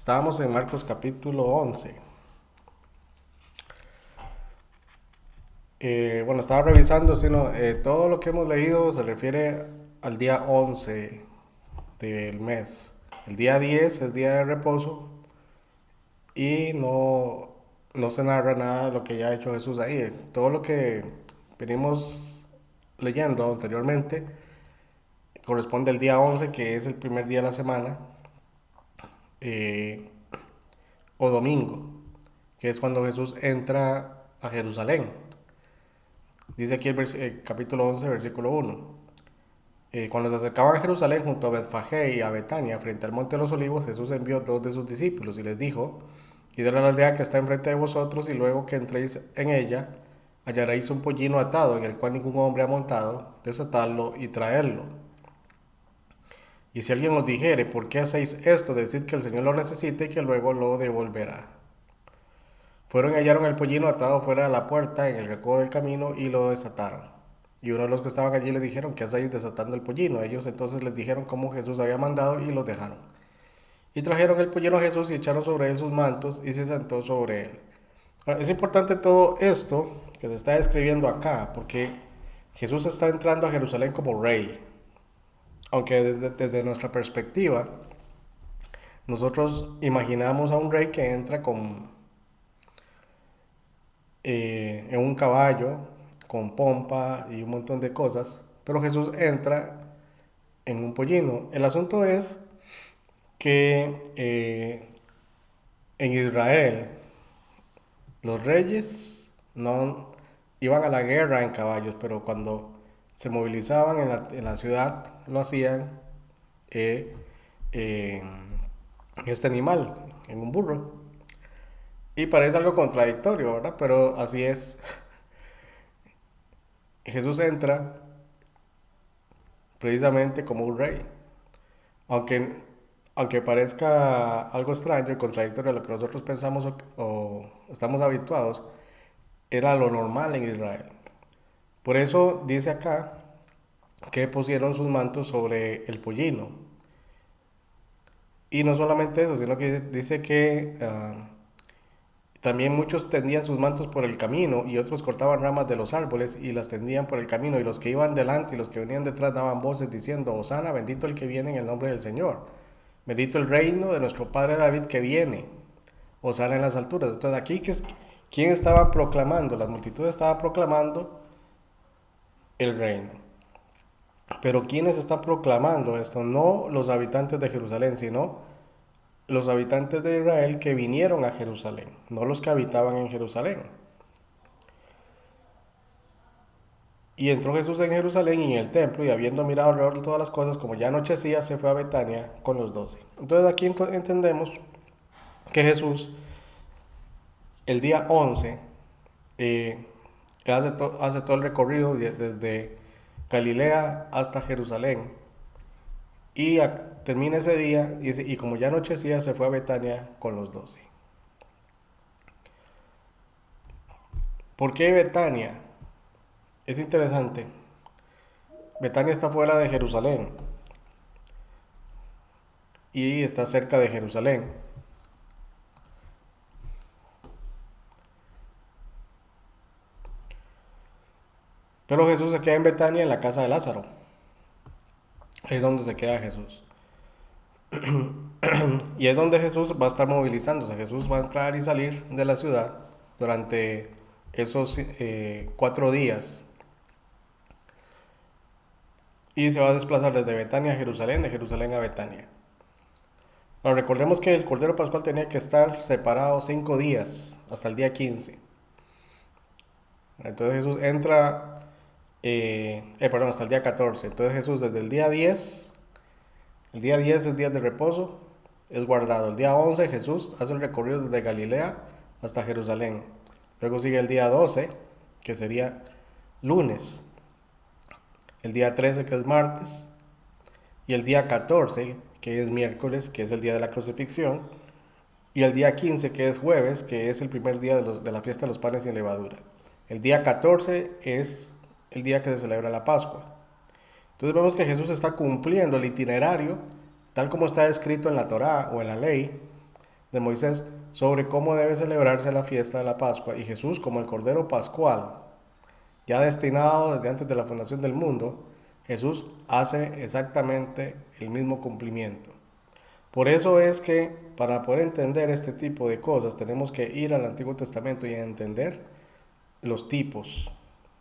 Estábamos en Marcos capítulo 11. Bueno, estaba revisando, si no, todo lo que hemos leído se refiere al día 11 del mes. El día 10 es día de reposo y no se narra nada de lo que ya ha hecho Jesús ahí. Todo lo que venimos leyendo anteriormente corresponde al día 11, que es el primer día de la semana, eh, o domingo, que es cuando Jesús entra a Jerusalén. Dice aquí el capítulo 11, versículo 1. Cuando se acercaban a Jerusalén junto a Betfagé y a Betania, frente al monte de los olivos, Jesús envió dos de sus discípulos y les dijo: id a la aldea que está enfrente de vosotros, y luego que entréis en ella, hallaréis un pollino atado en el cual ningún hombre ha montado. Desatadlo y traedlo. Y si alguien os dijere: ¿por qué hacéis esto?, decid que el Señor lo necesita y que luego lo devolverá. Fueron y hallaron el pollino atado fuera de la puerta en el recodo del camino y lo desataron. Y uno de los que estaban allí le dijeron: ¿qué hacéis desatando el pollino? Ellos entonces les dijeron cómo Jesús había mandado, y los dejaron. Y trajeron el pollino a Jesús y echaron sobre él sus mantos, y se sentó sobre él. Ahora, es importante todo esto que se está describiendo acá, porque Jesús está entrando a Jerusalén como rey. Aunque desde nuestra perspectiva, nosotros imaginamos a un rey que entra en un caballo, con pompa y un montón de cosas, pero Jesús entra en un pollino. El asunto es que en Israel los reyes no iban a la guerra en caballos, pero cuando se movilizaban en la ciudad lo hacían eh, en este animal, en un burro. Y parece algo contradictorio, ¿verdad? Pero así es. Jesús entra precisamente como un rey. Aunque, aunque parezca algo extraño y contradictorio a lo que nosotros pensamos o estamos habituados, era lo normal en Israel. Por eso dice acá que pusieron sus mantos sobre el pollino. Y no solamente eso, sino que dice que también muchos tendían sus mantos por el camino, y otros cortaban ramas de los árboles y las tendían por el camino. Y los que iban delante y los que venían detrás daban voces diciendo: Hosana, bendito el que viene en el nombre del Señor. Bendito el reino de nuestro padre David que viene. Hosana en las alturas. Entonces aquí, ¿quién estaba proclamando? Las multitudes estaban proclamando el reino. Pero ¿quiénes están proclamando esto? No los habitantes de Jerusalén, sino los habitantes de Israel que vinieron a Jerusalén, no los que habitaban en Jerusalén. Y entró Jesús en Jerusalén y en el templo, y habiendo mirado alrededor de todas las cosas, como ya anochecía, se fue a Betania con los 12. Entonces aquí entendemos que Jesús, el día 11, eh, hace todo el recorrido desde Galilea hasta Jerusalén. Y termina ese día, y como ya anochecía, se fue a Betania con los 12. ¿Por qué Betania? Es interesante. Betania está fuera de Jerusalén y está cerca de Jerusalén. Pero Jesús se queda en Betania, en la casa de Lázaro. Ahí es donde se queda Jesús. Y es donde Jesús va a estar movilizándose. Jesús va a entrar y salir de la ciudad durante esos 4 días. Y se va a desplazar desde Betania a Jerusalén, de Jerusalén a Betania. Ahora recordemos que el Cordero Pascual tenía que estar separado 5 días, hasta el día 15. Entonces Jesús entra, perdón, hasta el día 14. Entonces Jesús desde el día 10 es día de reposo, es guardado. El día 11 Jesús hace el recorrido desde Galilea hasta Jerusalén. Luego sigue el día 12, que sería lunes. El día 13, que es martes. Y el día 14, que es miércoles, que es el día de la crucifixión. Y el día 15, que es jueves, que es el primer día de la fiesta de los panes sin levadura. El día 14 es el día que se celebra la Pascua. Entonces vemos que Jesús está cumpliendo el itinerario tal como está escrito en la Torá o en la ley de Moisés sobre cómo debe celebrarse la fiesta de la Pascua, y Jesús, como el Cordero Pascual, ya destinado desde antes de la fundación del mundo, Jesús hace exactamente el mismo cumplimiento. Por eso es que para poder entender este tipo de cosas tenemos que ir al Antiguo Testamento y entender los tipos.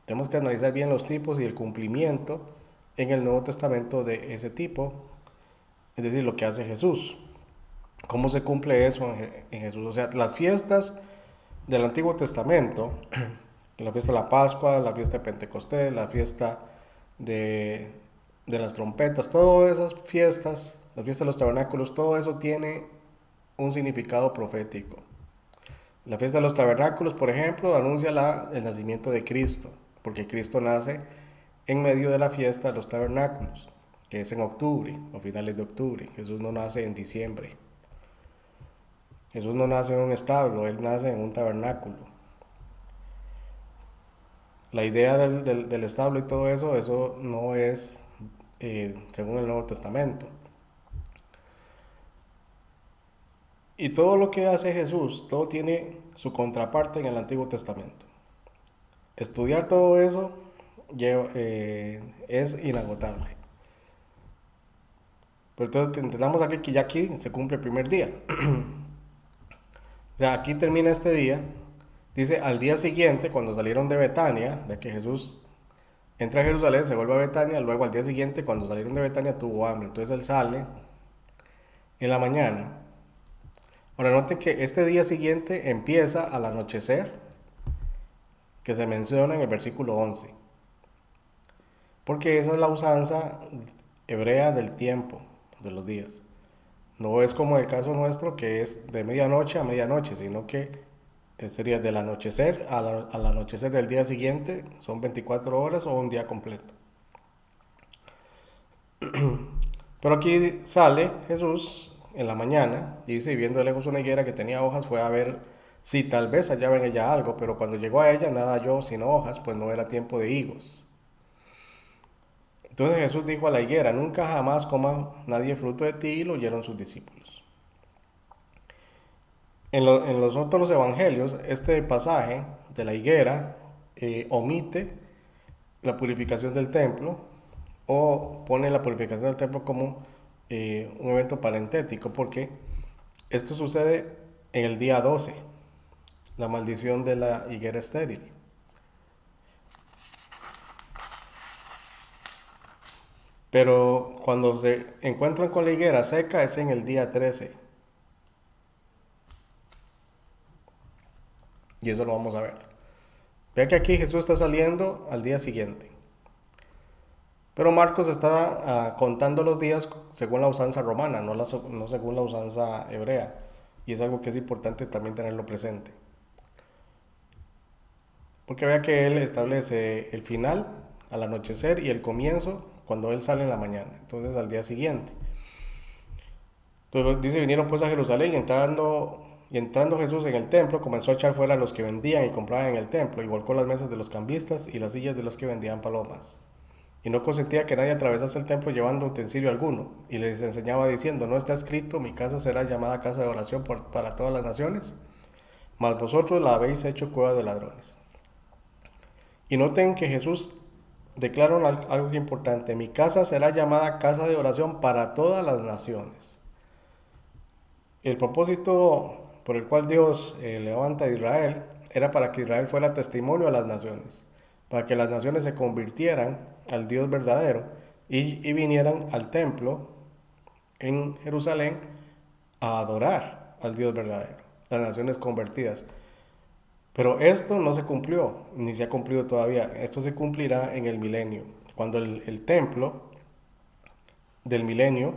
Tenemos que analizar bien los tipos y el cumplimiento en el Nuevo Testamento de ese tipo, es decir, lo que hace Jesús. ¿Cómo se cumple eso en Jesús? O sea, las fiestas del Antiguo Testamento, la fiesta de la Pascua, la fiesta de Pentecostés, la fiesta de, de las trompetas, todas esas fiestas, la fiesta de los tabernáculos, todo eso tiene un significado profético. La fiesta de los tabernáculos, por ejemplo, anuncia el nacimiento de Cristo, porque Cristo nace en medio de la fiesta de los tabernáculos, que es en octubre o finales de octubre. Jesús no nace en diciembre. Jesús no nace en un establo, Él nace en un tabernáculo. La idea del establo y todo eso, eso no es según el Nuevo Testamento. Y todo lo que hace Jesús, todo tiene su contraparte en el Antiguo Testamento. Estudiar todo eso es inagotable. Pero entonces entendamos aquí que ya aquí se cumple el primer día. O sea, aquí termina este día. Dice, al día siguiente, cuando salieron de Betania, de que Jesús entra a Jerusalén, se vuelve a Betania, luego al día siguiente, cuando salieron de Betania, tuvo hambre. Entonces él sale en la mañana. Ahora noten que este día siguiente empieza al anochecer, que se menciona en el versículo 11. Porque esa es la usanza hebrea del tiempo, de los días. No es como el caso nuestro, que es de medianoche a medianoche, sino que sería del anochecer al anochecer del día siguiente, son 24 horas o un día completo. Pero aquí sale Jesús en la mañana, dice, y viendo de lejos una higuera que tenía hojas, fue a ver si tal vez hallaba en ella algo, pero cuando llegó a ella nada halló sino hojas, pues no era tiempo de higos. Entonces Jesús dijo a la higuera, nunca jamás coma nadie fruto de ti, y lo oyeron sus discípulos. En los otros evangelios, este pasaje de la higuera omite la purificación del templo o pone la purificación del templo como un evento parentético, porque esto sucede en el día 12, la maldición de la higuera estéril. Pero cuando se encuentran con la higuera seca es en el día 13. Y eso lo vamos a ver. Vea que aquí Jesús está saliendo al día siguiente. Pero Marcos está contando los días según la usanza romana, no según la usanza hebrea. Y es algo que es importante también tenerlo presente. Porque vea que él establece el final al anochecer y el comienzo cuando él sale en la mañana. Entonces al día siguiente. Entonces dice, vinieron pues a Jerusalén y entrando Jesús en el templo, comenzó a echar fuera a los que vendían y compraban en el templo, y volcó las mesas de los cambistas y las sillas de los que vendían palomas. Y no consentía que nadie atravesase el templo llevando utensilio alguno, y les enseñaba diciendo, ¿no está escrito, mi casa será llamada casa de oración para todas las naciones? Mas vosotros la habéis hecho cueva de ladrones. Y noten que Jesús declara algo importante, mi casa será llamada casa de oración para todas las naciones. El propósito por el cual Dios levanta a Israel era para que Israel fuera testimonio a las naciones, para que las naciones se convirtieran al Dios verdadero y vinieran al templo en Jerusalén a adorar al Dios verdadero, las naciones convertidas. Pero esto no se cumplió, ni se ha cumplido todavía. Esto se cumplirá en el milenio, cuando el templo del milenio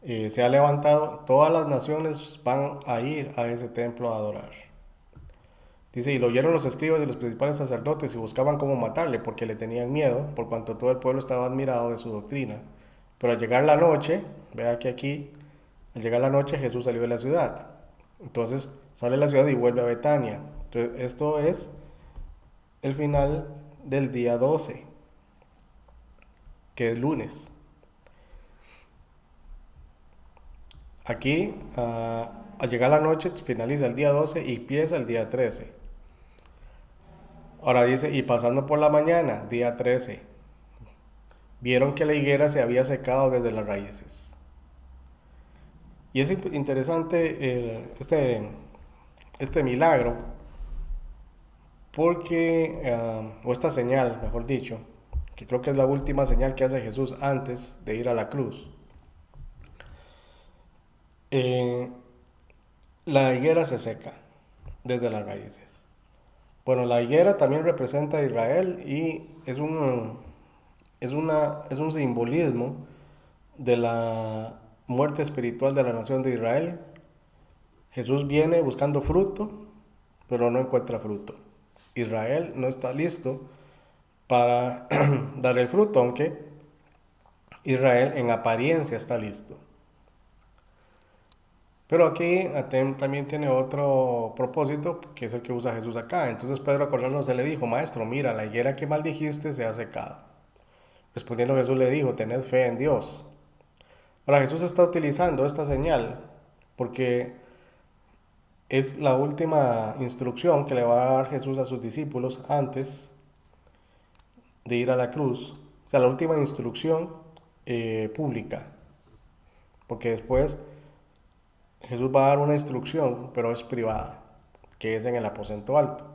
se ha levantado, todas las naciones van a ir a ese templo a adorar. Dice, y lo oyeron los escribas y los principales sacerdotes y buscaban cómo matarle porque le tenían miedo, por cuanto todo el pueblo estaba admirado de su doctrina. Pero al llegar la noche, vea que aquí, al llegar la noche Jesús salió de la ciudad. Entonces sale de la ciudad y vuelve a Betania. Entonces esto es el final del día 12, que es lunes. Aquí al llegar la noche finaliza el día 12 y empieza el día 13. Ahora dice, y pasando por la mañana, día 13, vieron que la higuera se había secado desde las raíces. Y es interesante este milagro, porque, o esta señal, mejor dicho, que creo que es la última señal que hace Jesús antes de ir a la cruz. Eh, la higuera se seca desde las raíces. Bueno, la higuera también representa a Israel y es un simbolismo de la muerte espiritual de la nación de Israel. Jesús viene buscando fruto, pero no encuentra fruto. Israel no está listo para dar el fruto, aunque Israel en apariencia está listo. Pero aquí también tiene otro propósito, que es el que usa Jesús acá. Entonces Pedro, acordándose, le dijo, maestro, mira, la higuera que maldijiste se ha secado. Respondiendo Jesús le dijo, tened fe en Dios. Ahora Jesús está utilizando esta señal porque es la última instrucción que le va a dar Jesús a sus discípulos antes de ir a la cruz. O sea, la última instrucción pública. Porque después Jesús va a dar una instrucción, pero es privada, que es en el aposento alto.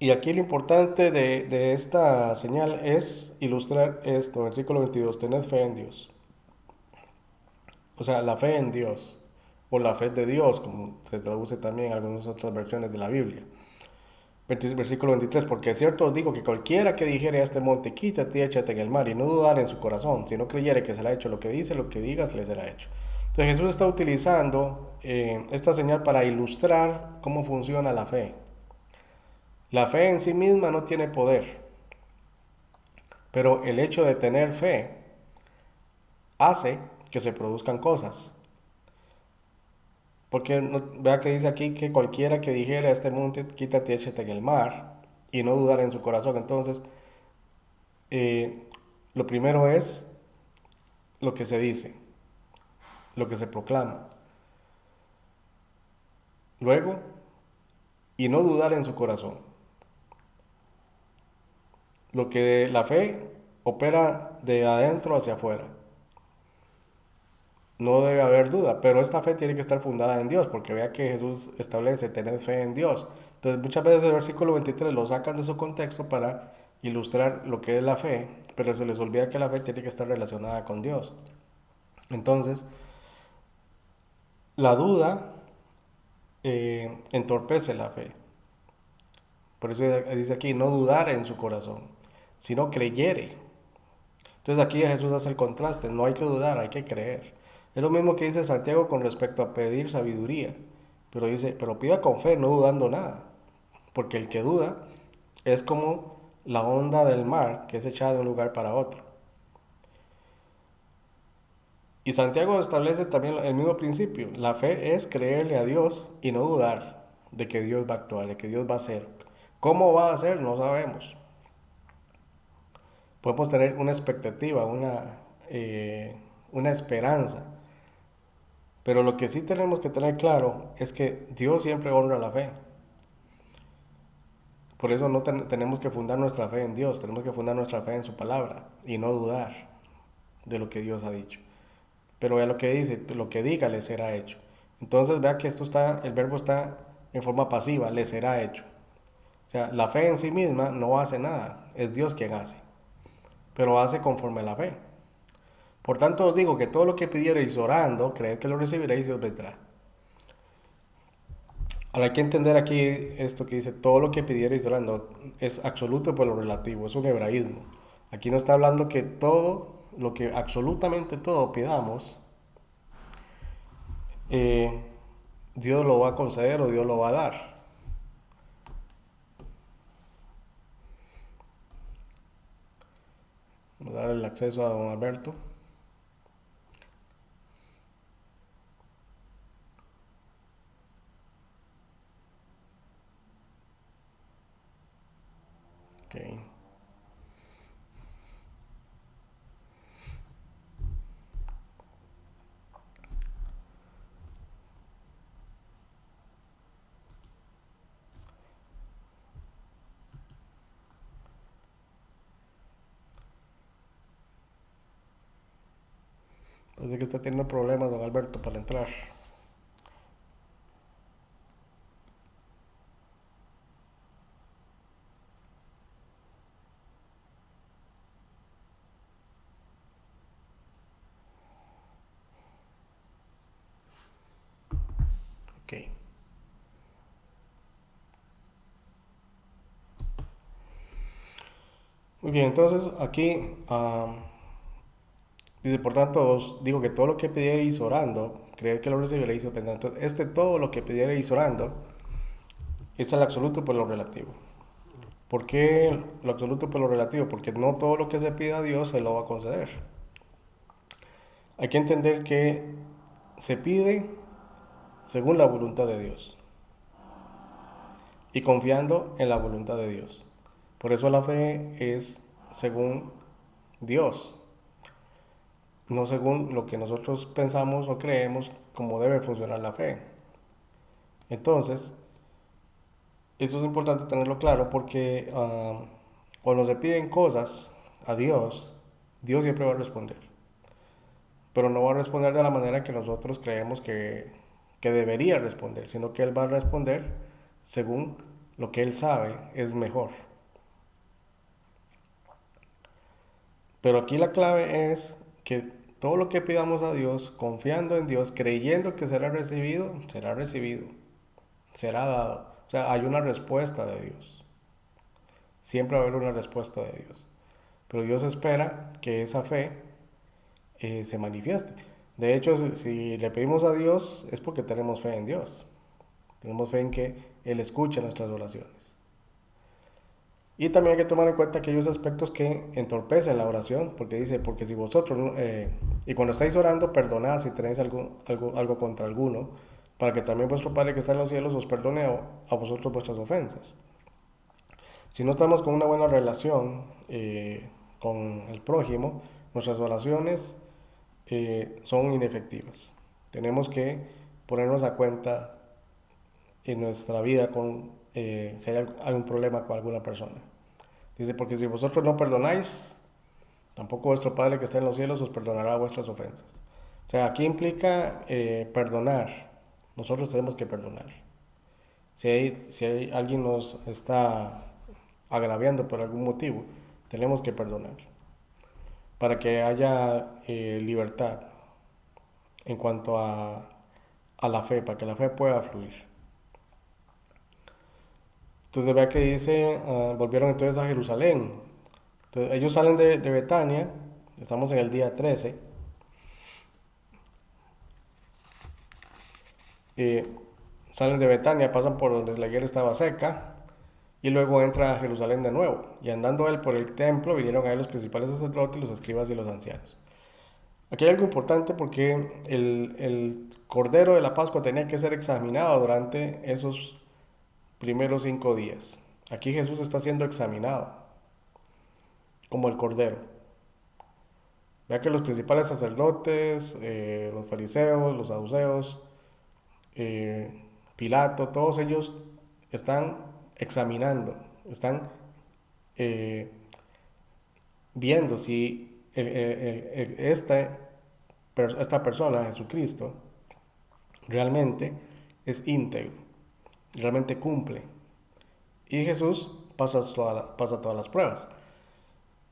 Y aquí lo importante de esta señal es ilustrar esto, versículo 22, tened fe en Dios. O sea, la fe en Dios, o la fe de Dios, como se traduce también en algunas otras versiones de la Biblia. Versículo 23, porque es cierto os digo que cualquiera que dijere a este monte, quítate y échate en el mar, y no dudar en su corazón, si no creyere que será hecho lo que dice, lo que digas, le será hecho. Entonces Jesús está utilizando esta señal para ilustrar cómo funciona la fe. La fe en sí misma no tiene poder, pero el hecho de tener fe hace que se produzcan cosas. Porque vea que dice aquí que cualquiera que dijera a este monte, quítate y échate en el mar, y no dudar en su corazón. Entonces, eh, lo primero es lo que se dice, lo que se proclama. Luego, y no dudar en su corazón. Lo que la fe opera de adentro hacia afuera. No debe haber duda, pero esta fe tiene que estar fundada en Dios, porque vea que Jesús establece tener fe en Dios. Entonces muchas veces el versículo 23 lo sacan de su contexto para ilustrar lo que es la fe, pero se les olvida que la fe tiene que estar relacionada con Dios. Entonces, la duda entorpece la fe. Por eso dice aquí, no dudar en su corazón, sino creyere. Entonces aquí Jesús hace el contraste, no hay que dudar, hay que creer. Es lo mismo que dice Santiago con respecto a pedir sabiduría, pero dice, pero pida con fe, no dudando nada, porque el que duda es como la onda del mar que es echada de un lugar para otro. Y Santiago establece también el mismo principio, la fe es creerle a Dios y no dudar de que Dios va a actuar, de que Dios va a hacer. ¿Cómo va a hacer? No sabemos. Podemos tener una expectativa, una esperanza. Pero lo que sí tenemos que tener claro es que Dios siempre honra la fe. Por eso no tenemos que fundar nuestra fe en Dios, tenemos que fundar nuestra fe en su palabra y no dudar de lo que Dios ha dicho. Pero vea lo que dice, lo que diga le será hecho. Entonces vea que el verbo está en forma pasiva, le será hecho. O sea, la fe en sí misma no hace nada, es Dios quien hace, pero hace conforme a la fe. Por tanto os digo que todo lo que pidiereis orando, creed que lo recibiréis y os vendrá. Ahora hay que entender aquí esto que dice, todo lo que pidiereis orando es absoluto por lo relativo, es un hebraísmo. Aquí no está hablando que todo, lo que absolutamente todo pidamos, eh, Dios lo va a conceder o Dios lo va a dar. Vamos a dar el acceso a don Alberto. Okay. Parece que está teniendo problemas, don Alberto, para entrar. Ok. Muy bien, entonces aquí dice, por tanto, os digo que todo lo que pidierais orando, creed que lo recibiréis. Entonces, todo lo que pidierais orando es el absoluto por lo relativo. ¿Por qué lo absoluto por lo relativo? Porque no todo lo que se pida a Dios se lo va a conceder. Hay que entender que se pide según la voluntad de Dios y confiando en la voluntad de Dios. Por eso la fe es según Dios, no según lo que nosotros pensamos o creemos como debe funcionar la fe. Entonces, esto es importante tenerlo claro porque cuando se piden cosas a Dios, Dios siempre va a responder. Pero no va a responder de la manera que nosotros creemos que debería responder, sino que Él va a responder según lo que Él sabe es mejor. Pero aquí la clave es que todo lo que pidamos a Dios, confiando en Dios, creyendo que será recibido, será dado. O sea, hay una respuesta de Dios. Siempre va a haber una respuesta de Dios. Pero Dios espera que esa fe se manifieste. De hecho, si le pedimos a Dios es porque tenemos fe en Dios. Tenemos fe en que Él escucha nuestras oraciones. Y también hay que tomar en cuenta aquellos aspectos que entorpecen la oración, porque dice, porque si vosotros, y cuando estáis orando, perdonad si tenéis algo contra alguno, para que también vuestro Padre que está en los cielos os perdone a vosotros vuestras ofensas. Si no estamos con una buena relación con el prójimo, nuestras oraciones son inefectivas. Tenemos que ponernos a cuenta en nuestra vida si hay algún problema con alguna persona. Dice, porque si vosotros no perdonáis, tampoco vuestro Padre que está en los cielos os perdonará vuestras ofensas. O sea, aquí implica perdonar. Nosotros tenemos que perdonar. Si hay alguien nos está agraviando por algún motivo, tenemos que perdonar. Para que haya libertad en cuanto a la fe, para que la fe pueda fluir. Entonces vea que dice, volvieron entonces a Jerusalén. Entonces ellos salen de Betania, estamos en el día 13, eh, salen de Betania, pasan por donde la higuera estaba seca, y luego entra a Jerusalén de nuevo. Y andando él por el templo, vinieron a él los principales sacerdotes, los escribas y los ancianos. Aquí hay algo importante porque el cordero de la Pascua tenía que ser examinado durante esos primeros 5 días. Aquí Jesús está siendo examinado como el cordero. Vea que los principales sacerdotes, los fariseos, los saduceos, Pilato, todos ellos están examinando, están eh, viendo si esta persona, Jesucristo, realmente es íntegro, realmente cumple. Y Jesús pasa todas las pruebas.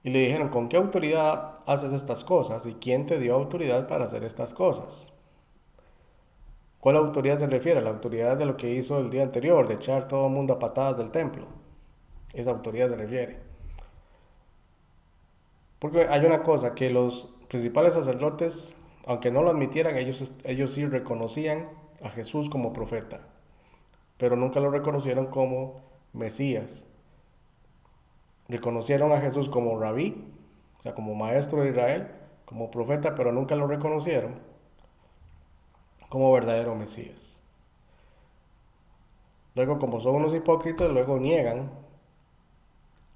Y le dijeron, ¿con qué autoridad haces estas cosas? ¿Y quién te dio autoridad para hacer estas cosas? ¿Cuál autoridad se refiere? La autoridad de lo que hizo el día anterior, de echar todo el mundo a patadas del templo. Esa autoridad se refiere. Porque hay una cosa, que los principales sacerdotes, aunque no lo admitieran, ellos sí reconocían a Jesús como profeta, pero nunca lo reconocieron como Mesías. Reconocieron a Jesús como rabí, o sea, como maestro de Israel, como profeta, pero nunca lo reconocieron como verdadero Mesías. Luego, como son unos hipócritas, luego niegan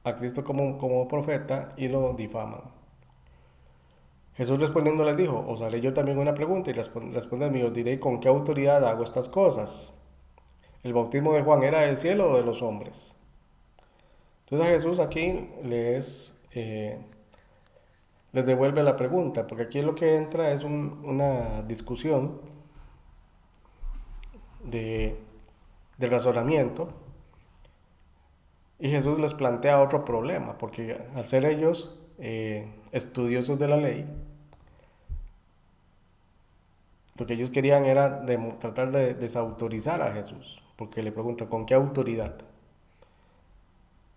a Cristo como profeta y lo difaman. Jesús respondiendo les dijo, os haré yo también una pregunta y respondedme, os diré con qué autoridad hago estas cosas. ¿El bautismo de Juan era del cielo o de los hombres? Entonces a Jesús aquí le es les devuelve la pregunta, porque aquí lo que entra es una discusión de, de razonamiento, y Jesús les plantea otro problema, porque al ser ellos estudiosos de la ley, lo que ellos querían era tratar de desautorizar a Jesús, porque le preguntan, ¿con qué autoridad?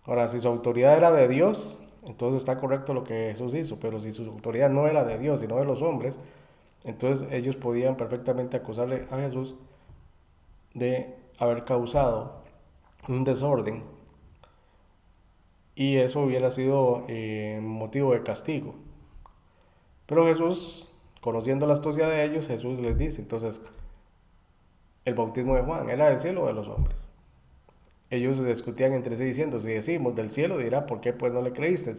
Ahora, si su autoridad era de Dios, entonces está correcto lo que Jesús hizo, pero si su autoridad no era de Dios, sino de los hombres, entonces ellos podían perfectamente acusarle a Jesús de haber causado un desorden, y eso hubiera sido motivo de castigo. Pero Jesús, conociendo la astucia de ellos, Jesús les dice, entonces, el bautismo de Juan, ¿era del cielo o de los hombres? Ellos discutían entre sí diciendo, si decimos del cielo, dirá, ¿por qué pues no le creíste?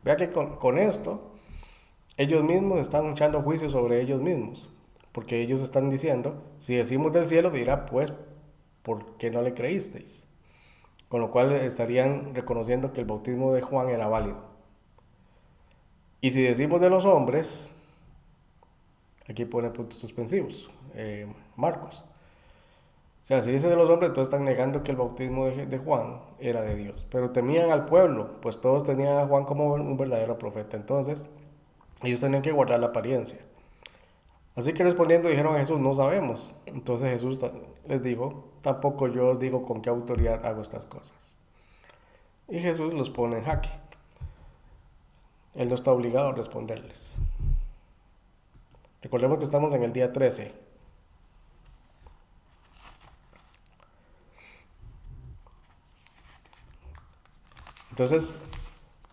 Vea que con esto, ellos mismos están echando juicio sobre ellos mismos, porque ellos están diciendo, si decimos del cielo, dirá, pues, ¿por qué no le creísteis? Con lo cual estarían reconociendo que el bautismo de Juan era válido. Y si decimos de los hombres, aquí pone puntos suspensivos, Marcos. O sea, si dice de los hombres, todos están negando que el bautismo de Juan era de Dios. Pero temían al pueblo, pues todos tenían a Juan como un verdadero profeta. Entonces, ellos tenían que guardar la apariencia. Así que respondiendo dijeron a Jesús, no sabemos. Entonces Jesús les dijo, tampoco yo os digo con qué autoridad hago estas cosas. Y Jesús los pone en jaque. Él no está obligado a responderles. Recordemos que estamos en el día 13. Entonces,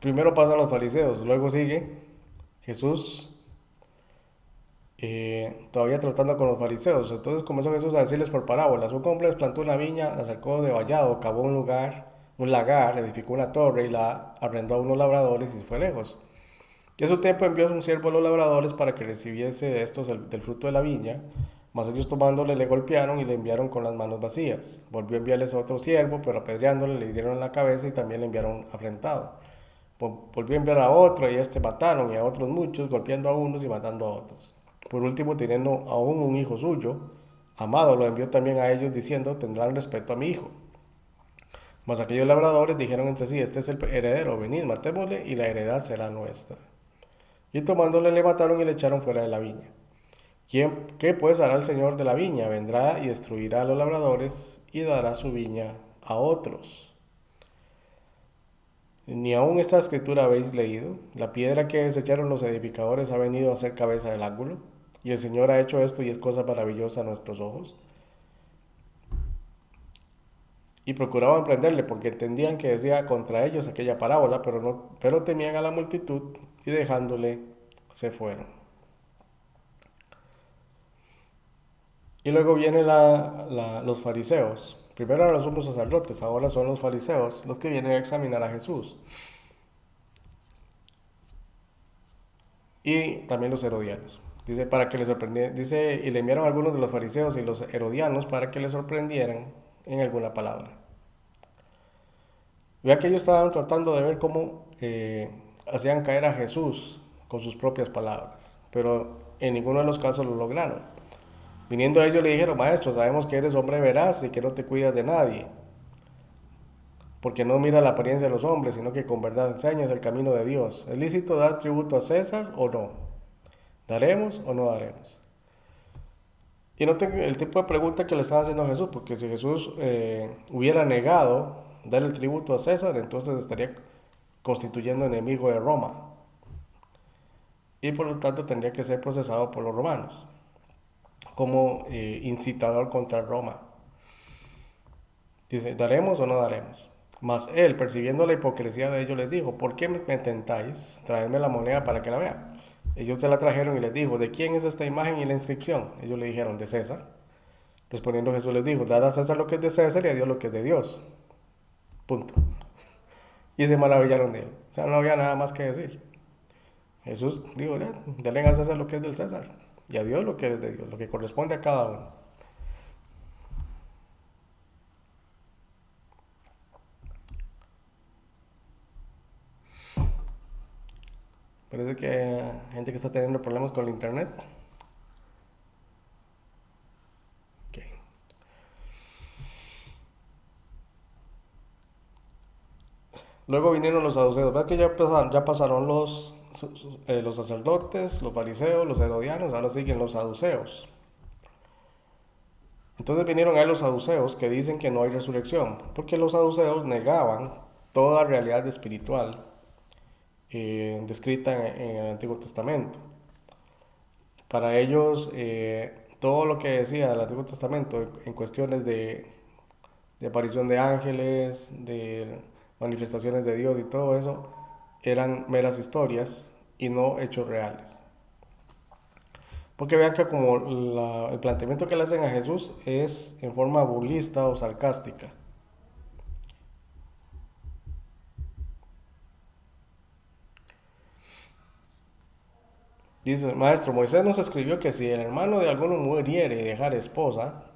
primero pasan los fariseos, luego sigue Jesús todavía tratando con los fariseos. Entonces comenzó Jesús a decirles por parábolas. Un hombre plantó una viña, la cercó de vallado, cavó un lagar, edificó una torre y la arrendó a unos labradores y se fue lejos. Y a su tiempo envió a un siervo a los labradores para que recibiese de estos del fruto de la viña, mas ellos tomándole le golpearon y le enviaron con las manos vacías. Volvió a enviarles a otro siervo, pero apedreándole le hirieron en la cabeza y también le enviaron afrentado. Volvió a enviar a otro y a este mataron, y a otros muchos, golpeando a unos y matando a otros. Por último, teniendo aún un hijo suyo, amado, lo envió también a ellos diciendo, tendrán respeto a mi hijo. Mas aquellos labradores dijeron entre sí, este es el heredero, venid, matémosle y la heredad será nuestra. Y tomándole le mataron y le echaron fuera de la viña. ¿Qué pues hará el señor de la viña? Vendrá y destruirá a los labradores y dará su viña a otros. Ni aún esta escritura habéis leído. La piedra que desecharon los edificadores ha venido a ser cabeza del ángulo. Y el Señor ha hecho esto y es cosa maravillosa a nuestros ojos. Y procuraban prenderle porque entendían que decía contra ellos aquella parábola, pero temían a la multitud y dejándole se fueron. Y luego vienen los fariseos. Primero eran los sumos sacerdotes, ahora son los fariseos los que vienen a examinar a Jesús. Y también los herodianos. Dice, para que les sorprendiera, dice, y le enviaron algunos de los fariseos y los herodianos para que les sorprendieran en alguna palabra. Vea que ellos estaban tratando de ver cómo hacían caer a Jesús con sus propias palabras, pero en ninguno de los casos lo lograron. Viniendo a ellos le dijeron, maestro, sabemos que eres hombre veraz y que no te cuidas de nadie, porque no mira la apariencia de los hombres, sino que con verdad enseñas el camino de Dios. ¿Es lícito dar tributo a César o no? ¿Daremos o no daremos? Y noten el tipo de pregunta que le estaba haciendo a Jesús, porque si Jesús hubiera negado dar el tributo a César, entonces estaría constituyendo enemigo de Roma. Y por lo tanto tendría que ser procesado por los romanos como incitador contra Roma. Dice, ¿daremos o no daremos? Mas él, percibiendo la hipocresía de ellos, les dijo, ¿por qué me tentáis? Traedme la moneda para que la vea. Ellos se la trajeron y les dijo, ¿de quién es esta imagen y la inscripción? Ellos le dijeron, de César. Respondiendo Jesús les dijo, dad a César lo que es de César y a Dios lo que es de Dios. Punto. Y se maravillaron de él. O sea, no había nada más que decir. Jesús dijo, ya, denle a César lo que es del César y a Dios lo que es de Dios, lo que corresponde a cada uno. Parece que hay gente que está teniendo problemas con el internet. Okay. Luego vinieron los saduceos. ¿Ves que ya pasaron los sacerdotes, los fariseos, los herodianos? Ahora siguen los saduceos. Entonces vinieron ahí los saduceos que dicen que no hay resurrección, porque los saduceos negaban toda realidad espiritual descrita en el Antiguo Testamento. Para ellos, todo lo que decía el Antiguo Testamento en cuestiones de aparición de ángeles, de manifestaciones de Dios y todo eso, eran meras historias y no hechos reales. Porque vean que como el planteamiento que le hacen a Jesús es en forma burlista o sarcástica. Dice, maestro, Moisés nos escribió que si el hermano de alguno muriere y dejare esposa,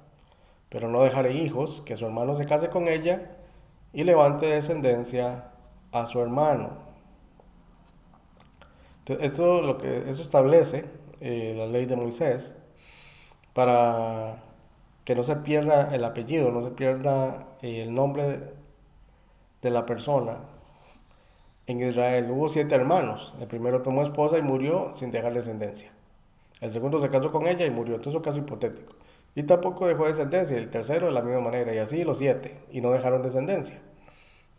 pero no dejare hijos, que su hermano se case con ella y levante descendencia a su hermano. Entonces, eso establece la ley de Moisés para que no se pierda el apellido, no se pierda el nombre de la persona. En Israel hubo 7 hermanos. El primero tomó esposa y murió sin dejar descendencia. El segundo se casó con ella y murió. Esto es un caso hipotético. Y tampoco dejó descendencia. El tercero de la misma manera. Y así los 7. Y no dejaron descendencia.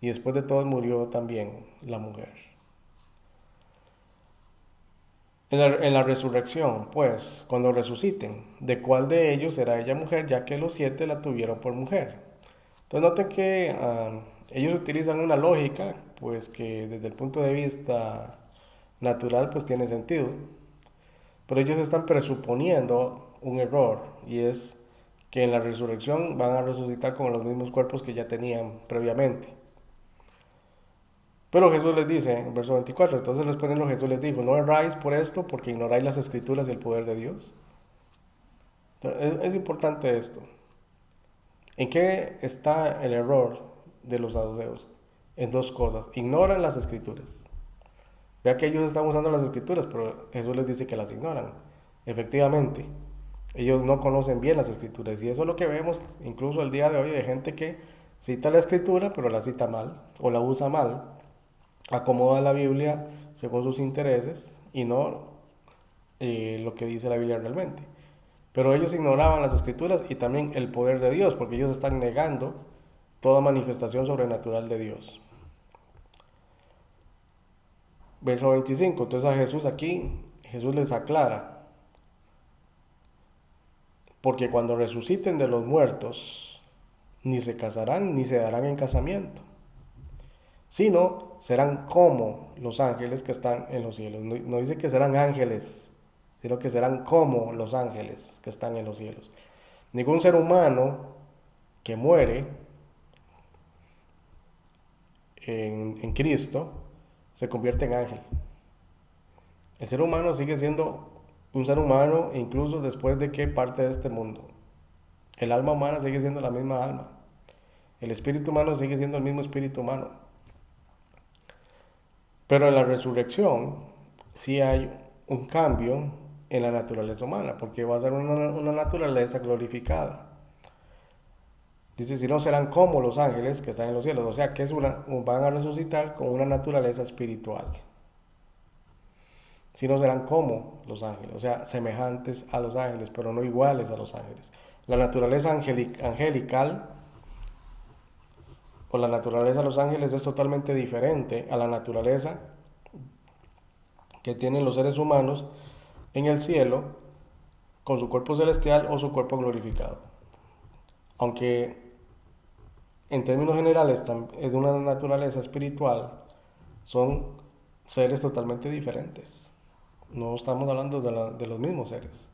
Y después de todos murió también la mujer. En la resurrección, pues, cuando resuciten, ¿de cuál de ellos será ella mujer, ya que los 7 la tuvieron por mujer? Entonces noten que ellos utilizan una lógica, pues que desde el punto de vista natural, pues tiene sentido. Pero ellos están presuponiendo un error, y es que en la resurrección van a resucitar con los mismos cuerpos que ya tenían previamente. Pero Jesús les dice, en verso 24, entonces respondiendo Jesús les dijo, no erráis por esto porque ignoráis las escrituras y el poder de Dios. Entonces, es importante esto. ¿En qué está el error de los saduceos? En dos cosas. Ignoran las escrituras. Vea que ellos están usando las escrituras, pero Jesús les dice que las ignoran. Efectivamente, ellos no conocen bien las escrituras. Y eso es lo que vemos incluso el día de hoy de gente que cita la escritura, pero la cita mal o la usa mal. Acomoda la Biblia según sus intereses y no lo que dice la Biblia realmente. Pero ellos ignoraban las escrituras y también el poder de Dios, porque ellos están negando toda manifestación sobrenatural de Dios. Verso 25, entonces a Jesús aquí, Jesús les aclara, porque cuando resuciten de los muertos, ni se casarán ni se darán en casamiento, sino serán como los ángeles que están en los cielos. No dice que serán ángeles, sino que serán como los ángeles que están en los cielos. Ningún ser humano que muere en Cristo se convierte en ángel. El ser humano sigue siendo un ser humano incluso después de que parte de este mundo. El alma humana sigue siendo la misma alma. El espíritu humano sigue siendo el mismo espíritu humano. Pero en la resurrección sí hay un cambio en la naturaleza humana, porque va a ser una naturaleza glorificada. Dice, si no serán como los ángeles que están en los cielos, o sea que van a resucitar con una naturaleza espiritual. Si no serán como los ángeles, o sea, semejantes a los ángeles, pero no iguales a los ángeles. La naturaleza angelical o la naturaleza de los ángeles es totalmente diferente a la naturaleza que tienen los seres humanos en el cielo con su cuerpo celestial o su cuerpo glorificado. Aunque en términos generales es de una naturaleza espiritual, son seres totalmente diferentes. No estamos hablando de los mismos seres.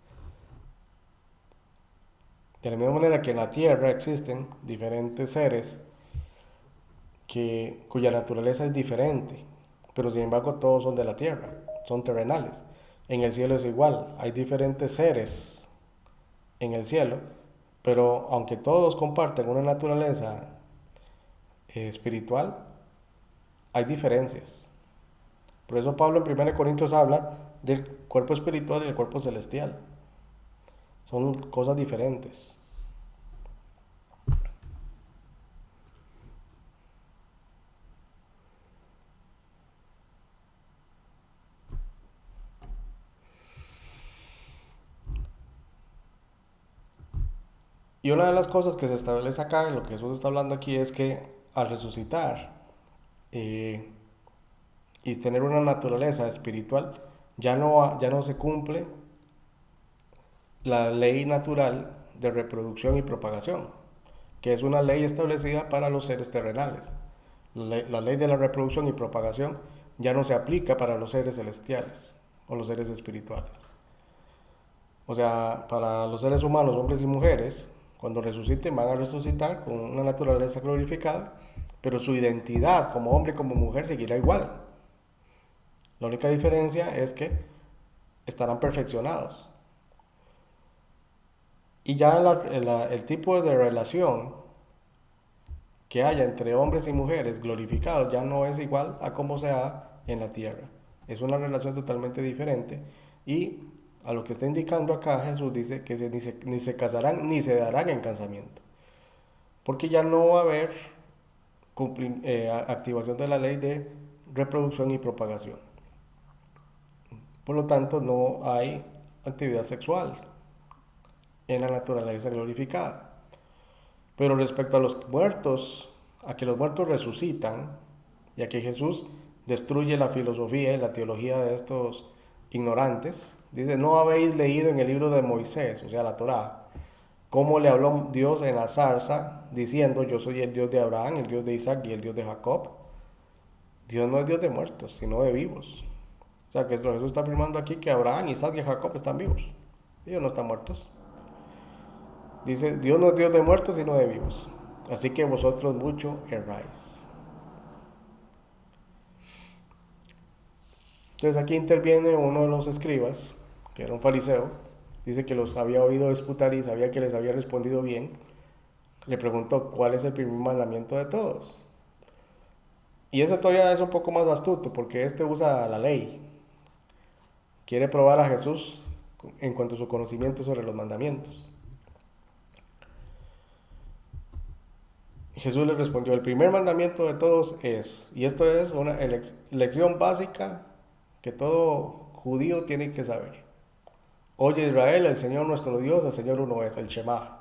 De la misma manera que en la tierra existen diferentes seres cuya naturaleza es diferente, pero sin embargo todos son de la tierra, son terrenales. En el cielo es igual, hay diferentes seres en el cielo, pero aunque todos comparten una naturaleza espiritual, hay diferencias. Por eso Pablo en 1 Corintios habla del cuerpo espiritual y del cuerpo celestial. Son cosas diferentes. Y una de las cosas que se establece acá, en lo que Jesús está hablando aquí, es que al resucitar eh, y tener una naturaleza espiritual, ya no se cumple la ley natural de reproducción y propagación, que es una ley establecida para los seres terrenales. La ley de la reproducción y propagación ya no se aplica para los seres celestiales o los seres espirituales. O sea, para los seres humanos, hombres y mujeres, cuando resuciten van a resucitar con una naturaleza glorificada, pero su identidad como hombre y como mujer seguirá igual. La única diferencia es que estarán perfeccionados. Y ya el tipo de relación que haya entre hombres y mujeres glorificados ya no es igual a como se da en la tierra. Es una relación totalmente diferente y a lo que está indicando acá Jesús dice que ni se casarán ni se darán en casamiento. Porque ya no va a haber activación de la ley de reproducción y propagación. Por lo tanto, no hay actividad sexual en la naturaleza glorificada. Pero respecto a los muertos, a que los muertos resucitan, y a que Jesús destruye la filosofía y la teología de estos ignorantes, dice, no habéis leído en el libro de Moisés, o sea, la Torá, cómo le habló Dios en la zarza, diciendo, yo soy el Dios de Abraham, el Dios de Isaac y el Dios de Jacob. Dios no es Dios de muertos, sino de vivos. O sea, que Jesús está afirmando aquí que Abraham, Isaac y Jacob están vivos. Ellos no están muertos. Dice, Dios no es Dios de muertos, sino de vivos. Así que vosotros mucho erráis. Entonces aquí interviene uno de los escribas, que era un fariseo, dice que los había oído disputar y sabía que les había respondido bien. Le preguntó, ¿cuál es el primer mandamiento de todos? Y ese todavía es un poco más astuto, porque este usa la ley. Quiere probar a Jesús en cuanto a su conocimiento sobre los mandamientos. Jesús le respondió, el primer mandamiento de todos es, y esto es una lección básica que todo judío tiene que saber. Oye Israel, el Señor nuestro Dios, el Señor uno es, el Shema.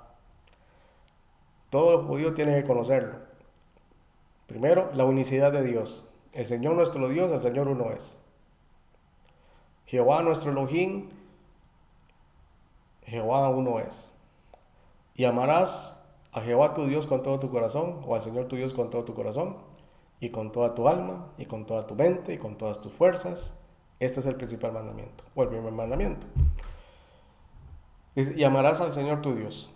Todo judío tiene que conocerlo. Primero, la unicidad de Dios. El Señor nuestro Dios, el Señor uno es. Jehová nuestro Elohim, Jehová uno es. Y amarás a Jehová tu Dios con todo tu corazón, o al Señor tu Dios con todo tu corazón, y con toda tu alma, y con toda tu mente, y con todas tus fuerzas. Este es el principal mandamiento, o el primer mandamiento. Y amarás al Señor tu Dios,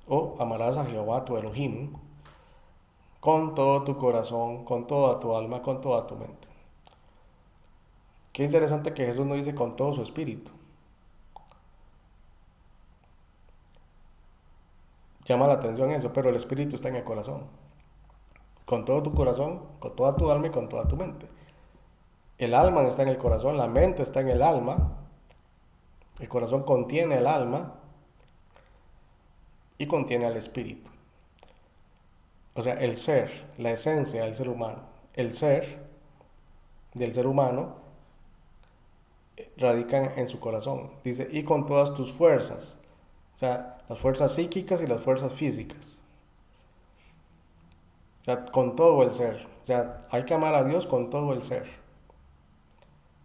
o amarás a Jehová tu Elohim, con todo tu corazón, con toda tu alma, con toda tu mente. Qué interesante que Jesús no dice con todo su espíritu. Llama la atención eso, pero el espíritu está en el corazón. Con todo tu corazón, con toda tu alma y con toda tu mente. El alma está en el corazón, la mente está en el alma, el corazón contiene el alma y contiene al espíritu. O sea, el ser, la esencia del ser humano, el ser del ser humano radican en su corazón. Dice, y con todas tus fuerzas. O sea, las fuerzas psíquicas y las fuerzas físicas. O sea, con todo el ser. O sea, hay que amar a Dios con todo el ser.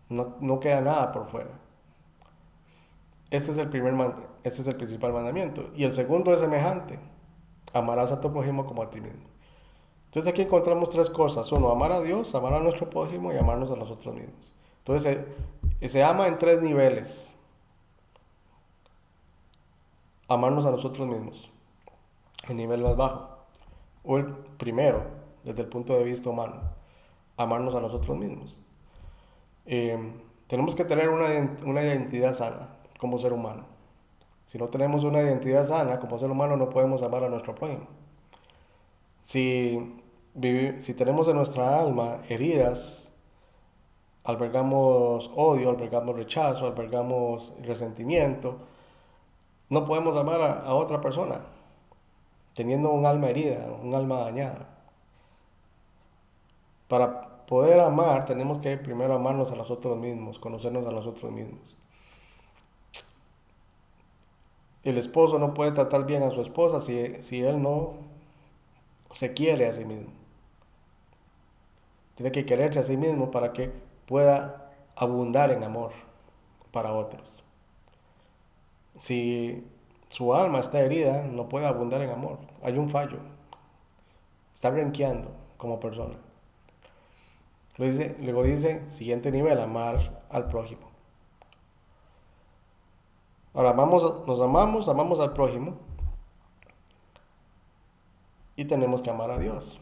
No queda nada por fuera. Este es este es el principal mandamiento. Y el segundo es semejante. Amarás a tu prójimo como a ti mismo. Entonces aquí encontramos tres cosas. Uno, amar a Dios, amar a nuestro prójimo y amarnos a nosotros mismos. Entonces se ama en tres niveles. Amarnos a nosotros mismos. El nivel más bajo. O el primero, desde el punto de vista humano. Amarnos a nosotros mismos. Tenemos que tener una identidad sana como ser humano. Si no tenemos una identidad sana como ser humano, no podemos amar a nuestro prójimo. Si tenemos en nuestra alma heridas albergamos odio, albergamos rechazo, albergamos resentimiento, no podemos amar a otra persona teniendo un alma herida, un alma dañada. Para poder amar tenemos que primero amarnos a nosotros mismos, conocernos a nosotros mismos. El esposo no puede tratar bien a su esposa si él no se quiere a sí mismo. Tiene que quererse a sí mismo para que pueda abundar en amor para otros. Si su alma está herida, no puede abundar en amor. Hay un fallo. Está renqueando como persona. Luego dice, siguiente nivel, amar al prójimo. Ahora nos amamos al prójimo y tenemos que amar a Dios.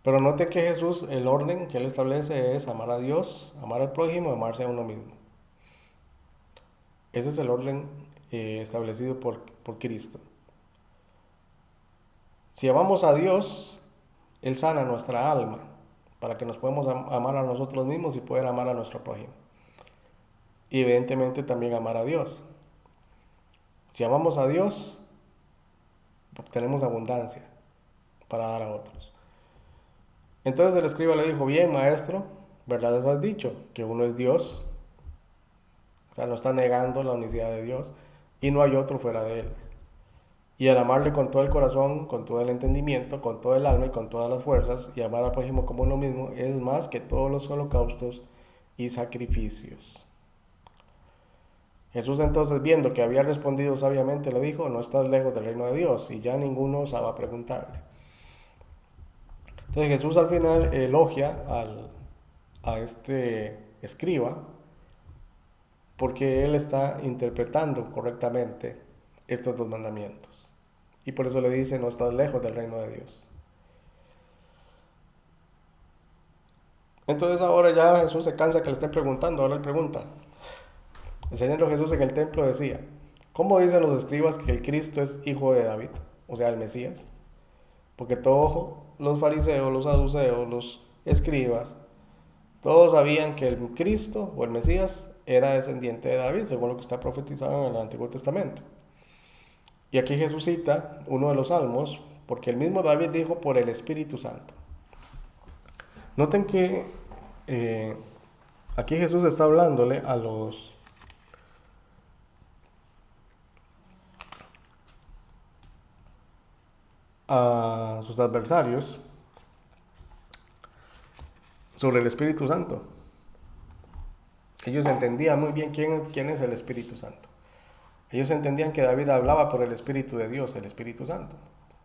Pero note que Jesús, el orden que él establece es amar a Dios, amar al prójimo y amarse a uno mismo. Ese es el orden establecido por Cristo. Si amamos a Dios, Él sana nuestra alma para que nos podamos amar a nosotros mismos y poder amar a nuestro prójimo. Y evidentemente también amar a Dios. Si amamos a Dios, obtenemos abundancia para dar a otros. Entonces el escriba le dijo, bien maestro, verdad has dicho, que uno es Dios. O sea, no está negando la unicidad de Dios y no hay otro fuera de Él. Y al amarle con todo el corazón, con todo el entendimiento, con todo el alma y con todas las fuerzas, y amar al prójimo como uno mismo, es más que todos los holocaustos y sacrificios. Jesús entonces, viendo que había respondido sabiamente, le dijo, no estás lejos del reino de Dios, y ya ninguno osaba preguntarle. Entonces Jesús al final elogia a este escriba, porque él está interpretando correctamente estos dos mandamientos. Y por eso le dice, no estás lejos del reino de Dios. Entonces ahora ya Jesús se cansa que le estén preguntando, ahora él pregunta. Enseñando Jesús en el templo decía, ¿cómo dicen los escribas que el Cristo es hijo de David? O sea, el Mesías. Porque todos los fariseos, los saduceos, los escribas, todos sabían que el Cristo o el Mesías era descendiente de David, según lo que está profetizado en el Antiguo Testamento. Y aquí Jesús cita uno de los salmos, porque el mismo David dijo por el Espíritu Santo. Noten que aquí Jesús está hablándole a sus adversarios sobre el Espíritu Santo. Ellos entendían muy bien quién es el Espíritu Santo. Ellos entendían que David hablaba por el Espíritu de Dios, el Espíritu Santo.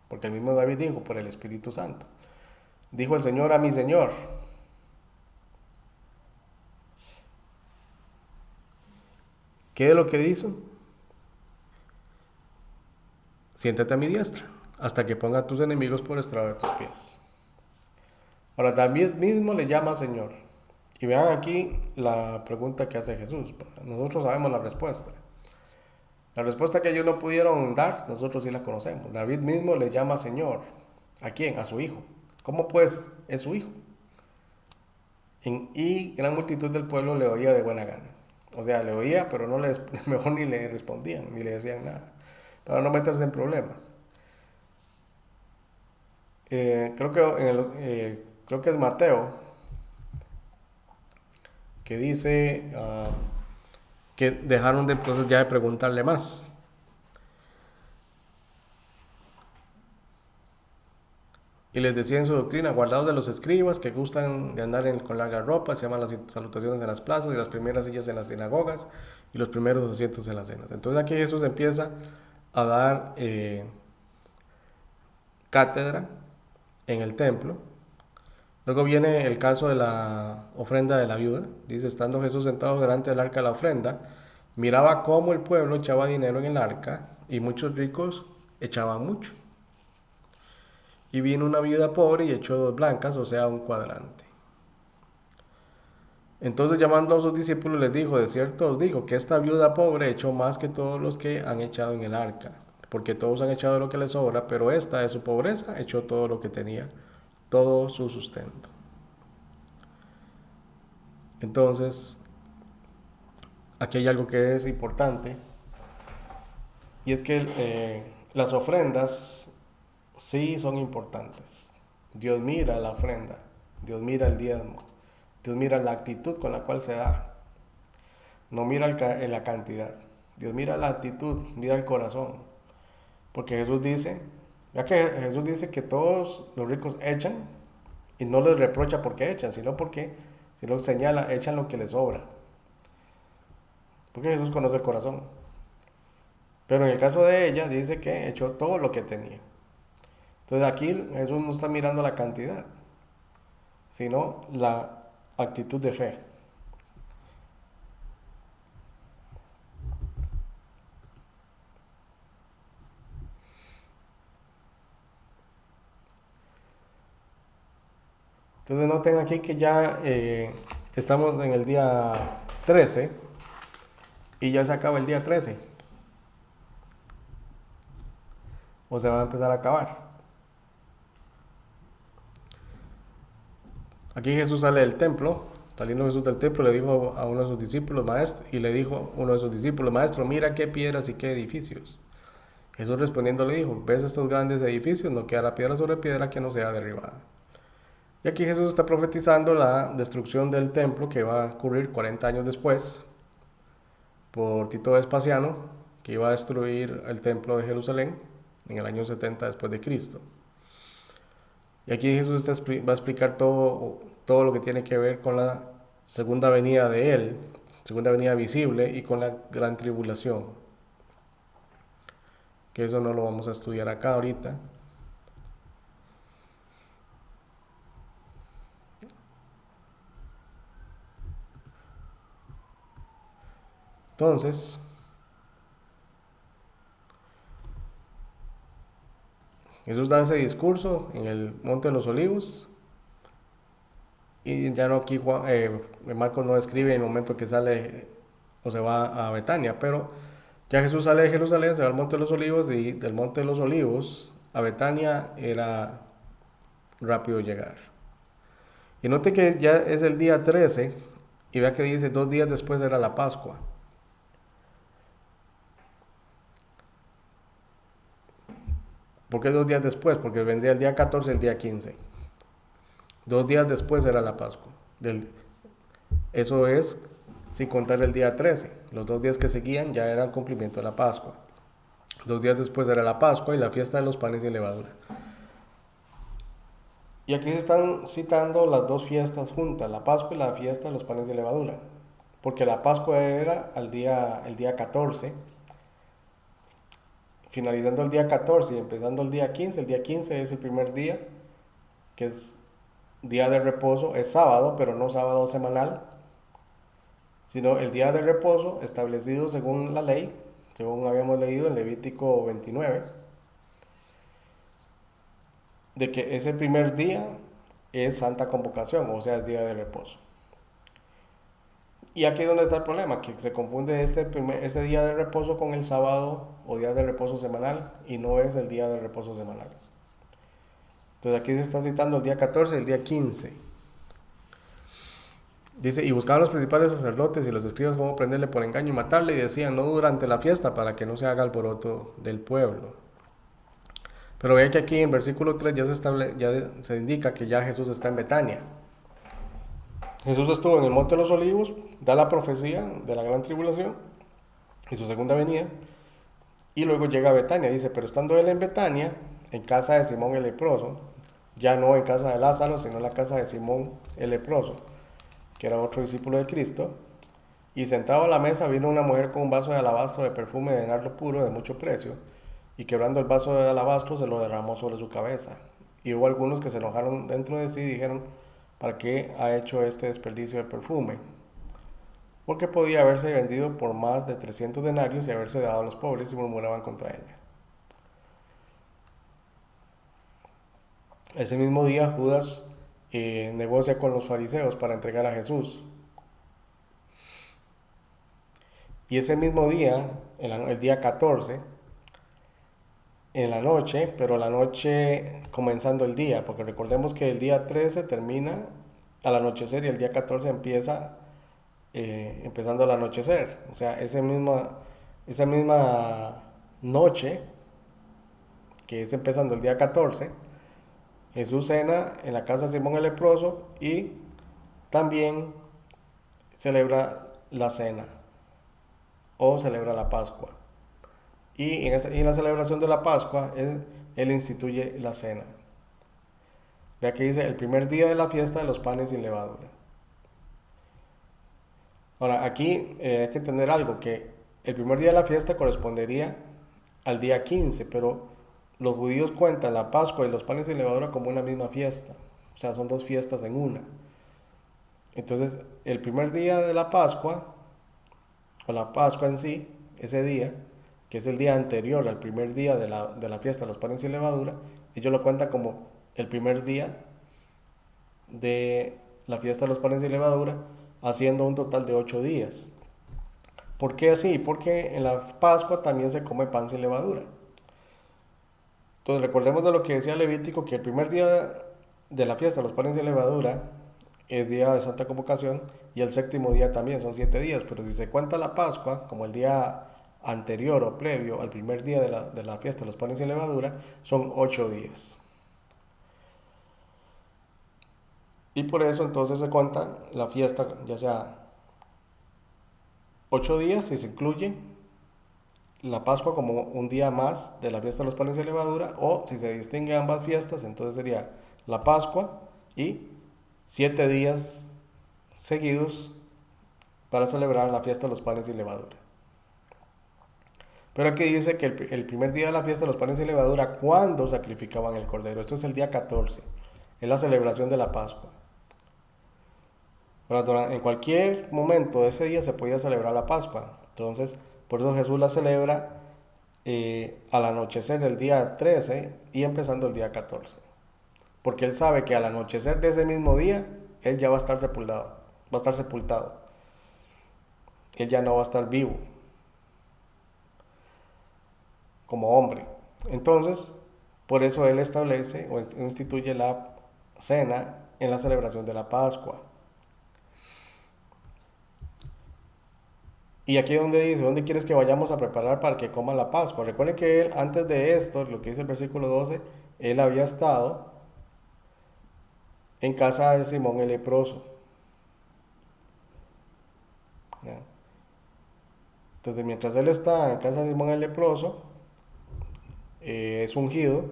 Porque el mismo David dijo por el Espíritu Santo. Dijo el Señor a mi Señor. ¿Qué es lo que hizo? Siéntate a mi diestra, hasta que ponga a tus enemigos por estrado de tus pies. Ahora, David mismo le llama Señor. Y vean aquí la pregunta que hace Jesús. Nosotros sabemos la respuesta. La respuesta que ellos no pudieron dar, nosotros sí la conocemos. David mismo le llama Señor. ¿A quién? A su hijo. ¿Cómo pues es su hijo? Y gran multitud del pueblo le oía de buena gana. O sea, le oía, pero no mejor ni le respondían, ni le decían nada. Para no meterse en problemas. Creo que es Mateo, que dice que dejaron de entonces ya de preguntarle más. Y les decía en su doctrina, guardados de los escribas que gustan de andar con largas ropas, se llaman las salutaciones en las plazas y las primeras sillas en las sinagogas y los primeros asientos en las cenas. Entonces aquí Jesús empieza a dar cátedra en el templo. Luego viene el caso de la ofrenda de la viuda. Dice, estando Jesús sentado delante del arca de la ofrenda, miraba cómo el pueblo echaba dinero en el arca y muchos ricos echaban mucho. Y vino una viuda pobre y echó 2 blancas, o sea, un cuadrante. Entonces llamando a sus discípulos les dijo, de cierto os digo que esta viuda pobre echó más que todos los que han echado en el arca, porque todos han echado lo que les sobra, pero esta de su pobreza echó todo lo que tenía, todo su sustento. Entonces, aquí hay algo que es importante, y es que las ofrendas sí son importantes. Dios mira la ofrenda, Dios mira el diezmo, Dios mira la actitud con la cual se da, no mira la cantidad. Dios mira la actitud, mira el corazón. Porque Jesús dice, ya que Jesús dice que todos los ricos echan, y no les reprocha porque echan, sino señala, echan lo que les sobra. Porque Jesús conoce el corazón. Pero en el caso de ella dice que echó todo lo que tenía. Entonces aquí Jesús no está mirando la cantidad, sino la actitud de fe. Entonces noten aquí que ya estamos en el día 13 y ya se acaba el día 13. O se va a empezar a acabar. Aquí Jesús sale del templo. Saliendo Jesús del templo le dijo a uno de sus discípulos, maestro, y le dijo a uno de sus discípulos, maestro, mira qué piedras y qué edificios. Jesús respondiendo le dijo, ¿ves estos grandes edificios? No quedará piedra sobre piedra que no sea derribada. Y aquí Jesús está profetizando la destrucción del templo que va a ocurrir 40 años después por Tito Vespasiano, que iba a destruir el templo de Jerusalén en el año 70 después de Cristo. Y aquí Jesús va a explicar todo lo que tiene que ver con la segunda venida de Él, segunda venida visible, y con la gran tribulación. Que eso no lo vamos a estudiar acá ahorita. Entonces, Jesús da ese discurso en el Monte de los Olivos. Y ya no aquí Marcos no describe el momento que sale o se va a Betania, pero ya Jesús sale de Jerusalén, se va al Monte de los Olivos, y del Monte de los Olivos a Betania era rápido llegar. Y note que ya es el día 13 y vea que dice 2 días después era la Pascua. ¿Por qué 2 días después? Porque vendría el día 14 y el día 15. 2 días después era la Pascua. Eso es sin contar el día 13. Los 2 días que seguían ya era el cumplimiento de la Pascua. 2 días después era la Pascua y la fiesta de los panes sin levadura. Y aquí se están citando las dos fiestas juntas, la Pascua y la fiesta de los panes de levadura. Porque la Pascua era el día 14, finalizando el día 14 y empezando el día 15. El día 15 es el primer día, que es día de reposo, es sábado, pero no sábado semanal, sino el día de reposo establecido según la ley, según habíamos leído en Levítico 29, de que ese primer día es Santa Convocación, o sea, es día de reposo. Y aquí es donde está el problema, que se confunde ese día de reposo con el sábado o día de reposo semanal, y no es el día de reposo semanal. Entonces aquí se está citando el día 14 y el día 15. Dice, y buscaban los principales sacerdotes y los escribas cómo prenderle por engaño y matarle, y decían, no durante la fiesta, para que no se haga alboroto del pueblo. Pero vean que aquí en versículo 3 ya se indica que ya Jesús está en Betania. Jesús estuvo en el Monte de los Olivos, da la profecía de la gran tribulación y su segunda venida, y luego llega a Betania. Dice, pero estando él en Betania, en casa de Simón el leproso, ya no en casa de Lázaro, sino en la casa de Simón el leproso, que era otro discípulo de Cristo, y sentado a la mesa vino una mujer con un vaso de alabastro de perfume de nardo puro de mucho precio, y quebrando el vaso de alabastro se lo derramó sobre su cabeza. Y hubo algunos que se enojaron dentro de sí y dijeron, ¿para qué ha hecho este desperdicio de perfume? Porque podía haberse vendido por más de 300 denarios y haberse dado a los pobres, y murmuraban contra ella. Ese mismo día Judas negocia con los fariseos para entregar a Jesús. Y ese mismo día, el día 14, en la noche, pero la noche comenzando el día, porque recordemos que el día 13 termina al anochecer y el día 14 empieza empezando el anochecer. O sea, esa misma noche, que es empezando el día 14, Jesús cena en la casa de Simón el leproso y también celebra la cena o celebra la Pascua. Y en la celebración de la Pascua, él instituye la cena. Vea que dice el primer día de la fiesta de los panes sin levadura. Ahora, aquí hay que entender algo, que el primer día de la fiesta correspondería al día 15, pero los judíos cuentan la Pascua y los panes sin levadura como una misma fiesta. O sea, son dos fiestas en una. Entonces, el primer día de la Pascua, o la Pascua en sí, ese día, que es el día anterior al primer día de la fiesta de los panes sin levadura, ellos lo cuentan como el primer día de la fiesta de los panes sin levadura, haciendo un total de 8 días. ¿Por qué así? Porque en la Pascua también se come pan sin levadura. Entonces recordemos de lo que decía Levítico, que el primer día de la fiesta de los panes sin levadura es día de Santa Convocación y el séptimo día también, son 7 días, pero si se cuenta la Pascua como el día anterior o previo al primer día de la fiesta de los panes sin levadura, son 8 días. Y por eso entonces se cuenta la fiesta, ya sea 8 días, y se incluye la Pascua como un día más de la fiesta de los panes de levadura, o si se distinguen ambas fiestas, entonces sería la Pascua y 7 días seguidos para celebrar la fiesta de los panes sin levadura. Pero aquí dice que el primer día de la fiesta de los panes sin levadura, cuando sacrificaban el cordero, esto es el día 14, es la celebración de la Pascua. Ahora, en cualquier momento de ese día se podía celebrar la Pascua, entonces por eso Jesús la celebra al anochecer del día 13 y empezando el día 14. Porque él sabe que al anochecer de ese mismo día, él ya va a estar sepultado. Va a estar sepultado. Él ya no va a estar vivo como hombre. Entonces, por eso él establece o instituye la cena en la celebración de la Pascua. Y aquí es donde dice, ¿dónde quieres que vayamos a preparar para que coman la Pascua? Recuerden que él, antes de esto, lo que dice el versículo 12, él había estado en casa de Simón el leproso. ¿Ya? Entonces, mientras él está en casa de Simón el leproso, es ungido,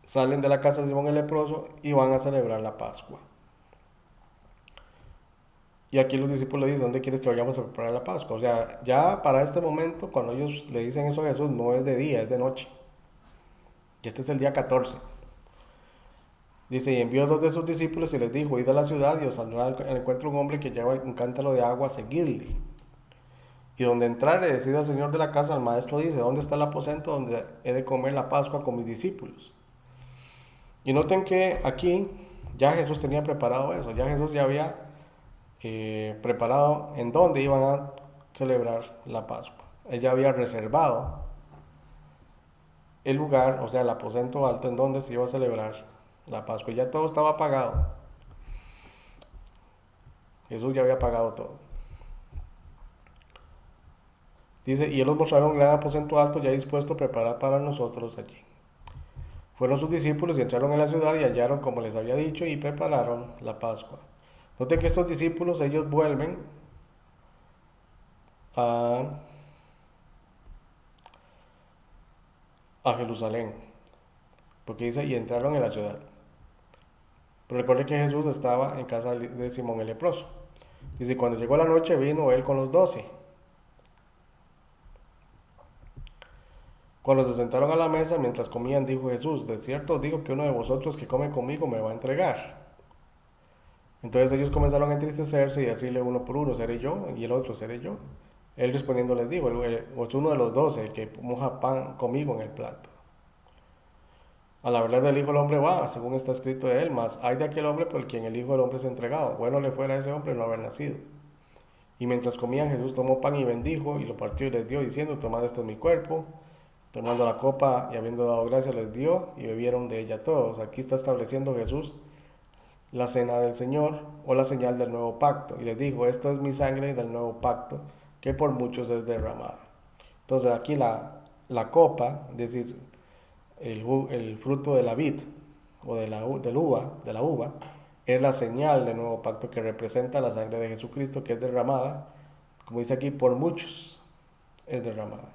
salen de la casa de Simón el leproso y van a celebrar la Pascua. Y aquí los discípulos le dicen, ¿dónde quieres que vayamos a preparar la Pascua? O sea, ya para este momento, cuando ellos le dicen eso a Jesús, no es de día, es de noche. Y este es el día 14. Dice, y envió 2 de sus discípulos y les dijo, id a la ciudad y os saldrá al encuentro un hombre que lleva un cántaro de agua, seguidle. Y donde entrare, decida al señor de la casa, al maestro dice, ¿dónde está el aposento donde he de comer la Pascua con mis discípulos? Y noten que aquí ya Jesús tenía preparado eso, ya Jesús ya había preparado en dónde iban a celebrar la Pascua. Él ya había reservado el lugar, o sea, el aposento alto en donde se iba a celebrar la Pascua. Ya todo estaba pagado. Jesús ya había pagado todo. Dice, y él nos mostraron un gran aposento alto ya dispuesto a preparar para nosotros allí. Fueron sus discípulos y entraron en la ciudad y hallaron como les había dicho y prepararon la Pascua. Noten que estos discípulos, ellos vuelven a, a Jerusalén, porque dice, y entraron en la ciudad. Pero recuerde que Jesús estaba en casa de Simón el leproso. Dice, cuando llegó la noche vino él con los 12. Cuando se sentaron a la mesa, mientras comían, dijo Jesús, de cierto os digo que uno de vosotros que come conmigo me va a entregar. Entonces ellos comenzaron a entristecerse y decirle uno por uno, seré yo, y el otro, seré yo. Él respondiendo les dijo, es uno de los 12, el que moja pan conmigo en el plato. A la verdad del Hijo del Hombre va, según está escrito de él, mas hay de aquel hombre por quien el Hijo del Hombre es entregado. Bueno le fuera a ese hombre no haber nacido. Y mientras comían, Jesús tomó pan y bendijo, y lo partió y les dio, diciendo, tomad esto en mi cuerpo. Tomando la copa y habiendo dado gracias les dio, y bebieron de ella todos. Aquí está estableciendo Jesús la cena del Señor o la señal del nuevo pacto. Y les dijo, esto es mi sangre del nuevo pacto, que por muchos es derramada. Entonces aquí la copa, es decir, el fruto de la vid o de la uva, es la señal del nuevo pacto que representa la sangre de Jesucristo que es derramada, como dice aquí, por muchos es derramada.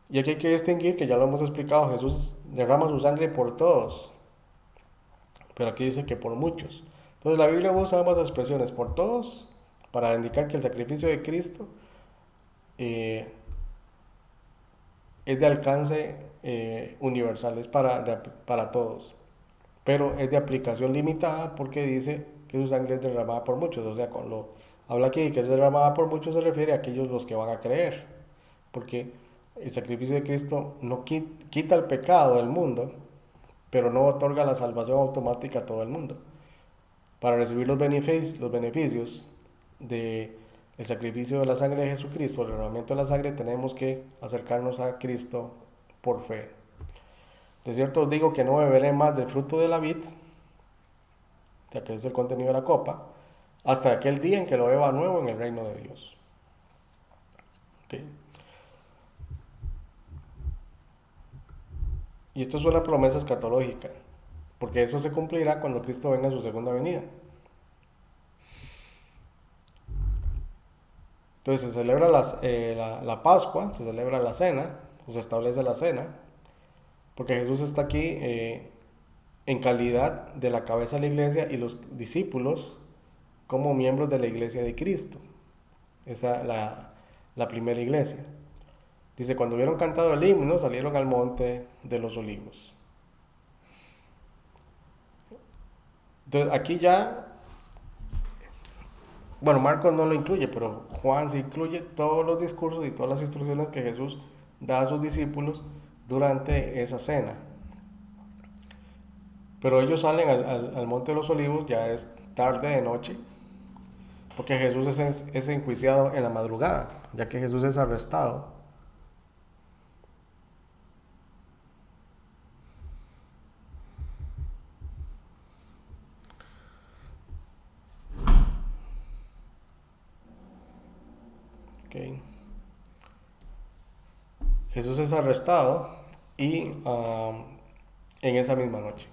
Y aquí hay que distinguir, que ya lo hemos explicado, Jesús derrama su sangre por todos, pero aquí dice que por muchos. Entonces la Biblia usa ambas expresiones, por todos, para indicar que el sacrificio de Cristo eh, es de alcance universal, es para todos, pero es de aplicación limitada porque dice que su sangre es derramada por muchos. O sea, cuando habla aquí que es derramada por muchos se refiere a aquellos los que van a creer, porque el sacrificio de Cristo no quita el pecado del mundo, pero no otorga la salvación automática a todo el mundo. Para recibir los beneficios de el sacrificio de la sangre de Jesucristo, el derramamiento de la sangre, tenemos que acercarnos a Cristo por fe. De cierto os digo que no beberé más del fruto de la vid, o sea que es el contenido de la copa, hasta aquel día en que lo beba nuevo en el reino de Dios. ¿Okay? Y esto es una promesa escatológica, porque eso se cumplirá cuando Cristo venga en su segunda venida. Entonces se celebra la Pascua, se celebra la cena, o se establece la cena, porque Jesús está aquí en calidad de la cabeza de la iglesia y los discípulos como miembros de la iglesia de Cristo. Esa es la primera iglesia. Dice, cuando hubieron cantado el himno, salieron al monte de los olivos. Entonces aquí ya, bueno, Marcos no lo incluye, pero Juan sí incluye todos los discursos y todas las instrucciones que Jesús da a sus discípulos durante esa cena. Pero ellos salen al monte de los olivos, ya es tarde de noche, porque Jesús es enjuiciado en la madrugada, ya que Jesús es arrestado. Okay. Jesús es arrestado y en esa misma noche.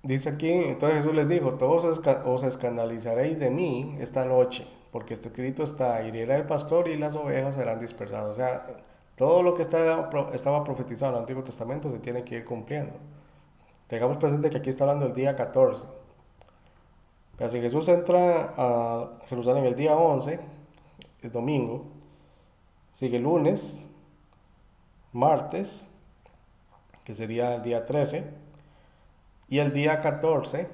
Dice aquí, entonces Jesús les dijo, todos os escandalizaréis de mí esta noche, porque este escrito está, herirá el pastor y las ovejas serán dispersadas. O sea, todo lo que estaba profetizado en el Antiguo Testamento se tiene que ir cumpliendo. Tengamos presente que aquí está hablando del día 14. Pero si Jesús entra a Jerusalén el día 11, es domingo, sigue lunes, martes, que sería el día 13, y el día 14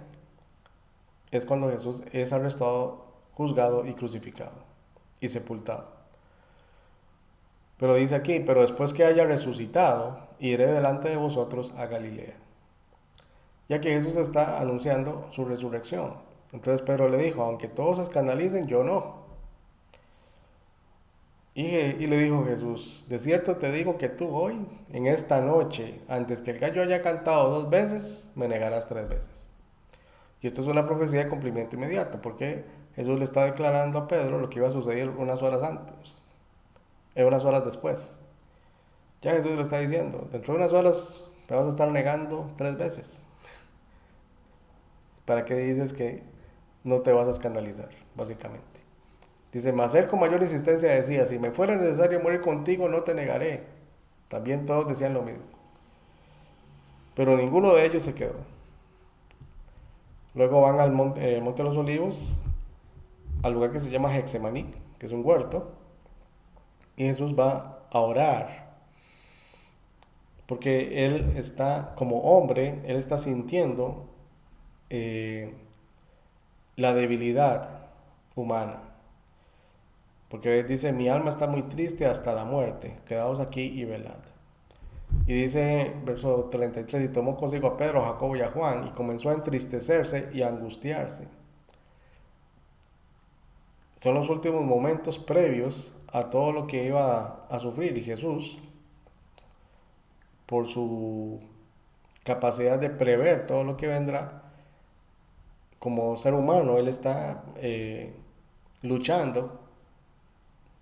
es cuando Jesús es arrestado, juzgado y crucificado y sepultado. Pero dice aquí, pero después que haya resucitado, iré delante de vosotros a Galilea. Ya que Jesús está anunciando su resurrección. Entonces Pedro le dijo, aunque todos se escandalicen, yo no. Y le dijo Jesús, de cierto te digo que tú hoy, en esta noche, antes que el gallo haya cantado 2 veces, me negarás 3 veces. Y esto es una profecía de cumplimiento inmediato, porque Jesús le está declarando a Pedro lo que iba a suceder unas horas antes, unas horas después. Ya Jesús le está diciendo, dentro de unas horas me vas a estar negando 3 veces. ¿Para qué dices que no te vas a escandalizar, básicamente? Dice, mas él con mayor insistencia decía, si me fuera necesario morir contigo, no te negaré. También todos decían lo mismo. Pero ninguno de ellos se quedó. Luego van al monte de los Olivos, al lugar que se llama Hexemaní, que es un huerto, y Jesús va a orar, porque él está, como hombre, él está sintiendo la debilidad humana. Porque dice, mi alma está muy triste hasta la muerte, quedaos aquí y velad. Y dice, verso 33, y tomó consigo a Pedro, a Jacobo y a Juan, y comenzó a entristecerse y a angustiarse. Son los últimos momentos previos a todo lo que iba a sufrir. Y Jesús, por su capacidad de prever todo lo que vendrá. Como ser humano, él está luchando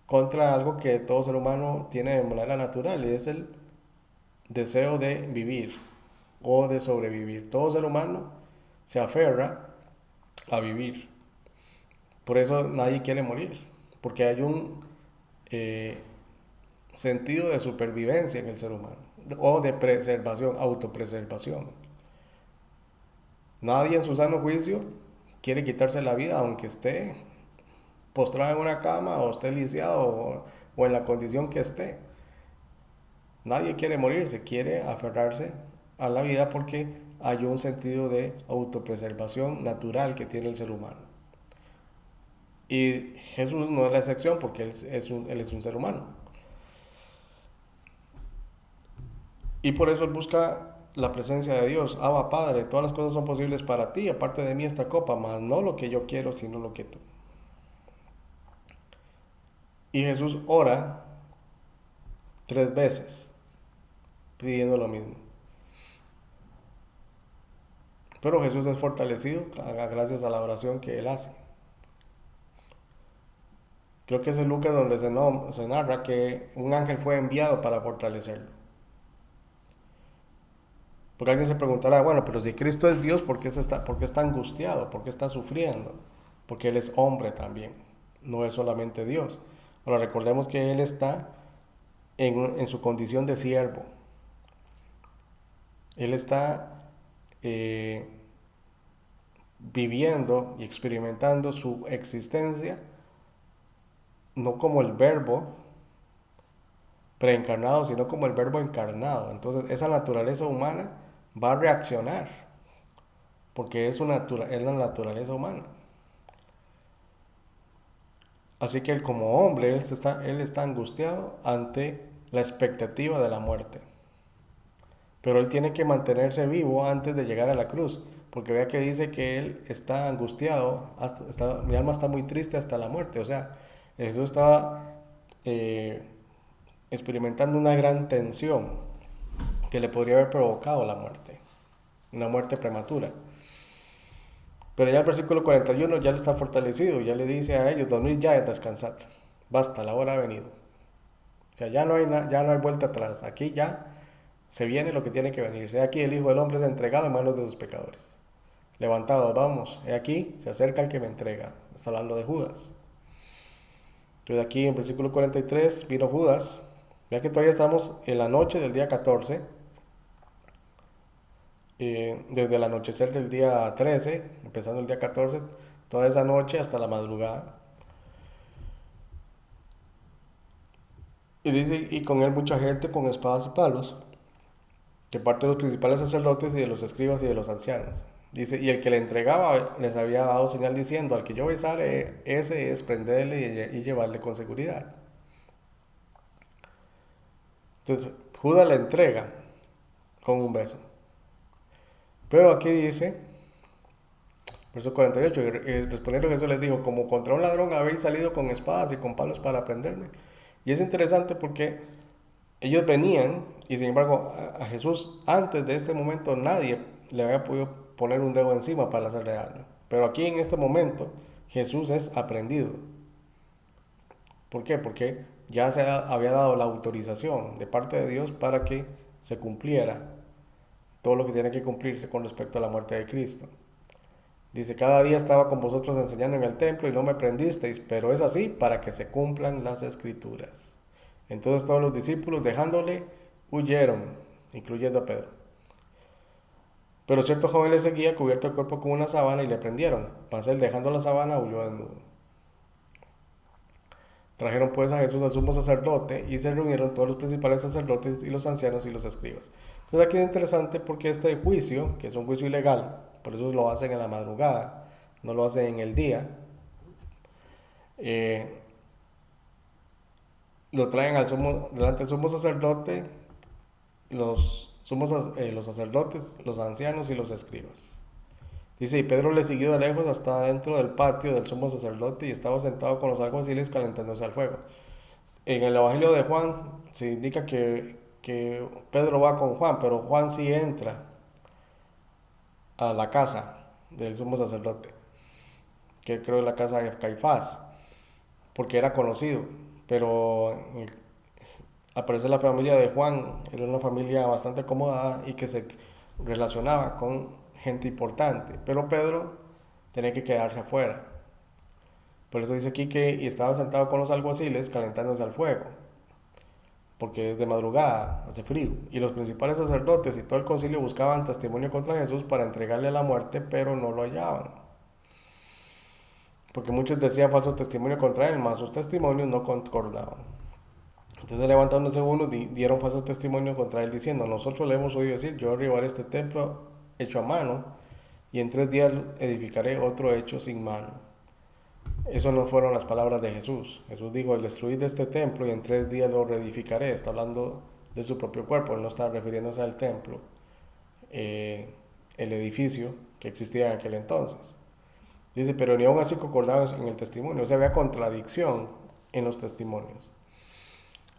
contra algo que todo ser humano tiene de manera natural, y es el deseo de vivir o de sobrevivir. Todo ser humano se aferra a vivir. Por eso nadie quiere morir, porque hay un eh, sentido de supervivencia en el ser humano, o de preservación, autopreservación. Nadie en su sano juicio quiere quitarse la vida aunque esté postrado en una cama o esté lisiado o en la condición que esté. Nadie quiere morirse, quiere aferrarse a la vida porque hay un sentido de autopreservación natural que tiene el ser humano. Y Jesús no es la excepción porque él es un ser humano. Y por eso él busca la presencia de Dios. Abba, Padre, todas las cosas son posibles para ti, aparte de mí esta copa, mas no lo que yo quiero, sino lo que tú. Y Jesús ora 3 veces pidiendo lo mismo. Pero Jesús es fortalecido gracias a la oración que él hace. Creo que es en Lucas donde se narra que un ángel fue enviado para fortalecerlo. Porque alguien se preguntará, bueno, pero si Cristo es Dios, ¿por qué está angustiado? ¿Por qué está sufriendo? Porque Él es hombre también, no es solamente Dios. Ahora recordemos que Él está en su condición de siervo. Él está eh, viviendo y experimentando su existencia no como el verbo preencarnado, sino como el verbo encarnado. Entonces esa naturaleza humana va a reaccionar, porque es la naturaleza humana. Así que él como hombre, él está angustiado ante la expectativa de la muerte. Pero él tiene que mantenerse vivo antes de llegar a la cruz, porque vea que dice que él está angustiado, mi alma está muy triste hasta la muerte. O sea, Jesús estaba eh, experimentando una gran tensión que le podría haber provocado la muerte, una muerte prematura. Pero ya el versículo 41 ya le está fortalecido, ya le dice a ellos, dormid ya y descansad, basta, la hora ha venido. O sea, ya no hay vuelta atrás, aquí ya se viene lo que tiene que venir. He aquí el Hijo del Hombre es entregado en manos de sus pecadores. Levantados, vamos, he aquí, se acerca el que me entrega. Está hablando de Judas. Entonces aquí en versículo 43 vino Judas, ya que todavía estamos en la noche del día 14, desde el anochecer del día 13, empezando el día 14, toda esa noche hasta la madrugada. Y dice, y con él mucha gente con espadas y palos, de parte de los principales sacerdotes y de los escribas y de los ancianos. Dice, y el que le entregaba les había dado señal diciendo, al que yo besare, ese es prenderle y llevarle con seguridad. Entonces, Judas le entrega con un beso. Pero aquí dice, verso 48, y respondiendo Jesús les dijo, como contra un ladrón habéis salido con espadas y con palos para prenderme. Y es interesante porque ellos venían, y sin embargo a Jesús antes de este momento nadie le había podido poner un dedo encima para hacerle daño. Pero aquí en este momento Jesús es aprendido. ¿Por qué? Porque ya se había dado la autorización de parte de Dios para que se cumpliera todo lo que tiene que cumplirse con respecto a la muerte de Cristo. Dice, cada día estaba con vosotros enseñando en el templo y no me prendisteis, pero es así para que se cumplan las escrituras. Entonces todos los discípulos, dejándole, huyeron, incluyendo a Pedro. Pero cierto joven le seguía, cubierto el cuerpo con una sábana, y le prendieron. Mas él, dejando la sábana, huyó desnudo. Trajeron pues a Jesús al sumo sacerdote y se reunieron todos los principales sacerdotes y los ancianos y los escribas. Entonces aquí es interesante porque este juicio, que es un juicio ilegal, por eso lo hacen en la madrugada, no lo hacen en el día, eh, lo traen delante del sumo sacerdote, los sacerdotes, los ancianos y los escribas. Dice, y Pedro le siguió de lejos hasta dentro del patio del sumo sacerdote y estaba sentado con los alguaciles calentándose al fuego. En el Evangelio de Juan se indica que Pedro va con Juan, pero Juan sí entra a la casa del sumo sacerdote, que creo es la casa de Caifás, porque era conocido, pero al parecer la familia de Juan era una familia bastante acomodada y que se relacionaba con gente importante, pero Pedro tenía que quedarse afuera. Por eso dice aquí que y estaba sentado con los alguaciles calentándose al fuego, porque es de madrugada, hace frío. Y los principales sacerdotes y todo el concilio buscaban testimonio contra Jesús para entregarle a la muerte, pero no lo hallaban. Porque muchos decían falso testimonio contra él, mas sus testimonios no concordaban. Entonces levantándose unos dieron falso testimonio contra él diciendo, nosotros le hemos oído decir, yo derribaré este templo hecho a mano y en 3 días edificaré otro hecho sin mano. Eso no fueron las palabras de Jesús. Jesús dijo, el destruir de este templo y en 3 días lo reedificaré. Está hablando de su propio cuerpo, él no está refiriéndose al templo, el edificio que existía en aquel entonces. Dice, pero ni aún así concordaban en el testimonio, o sea, había contradicción en los testimonios.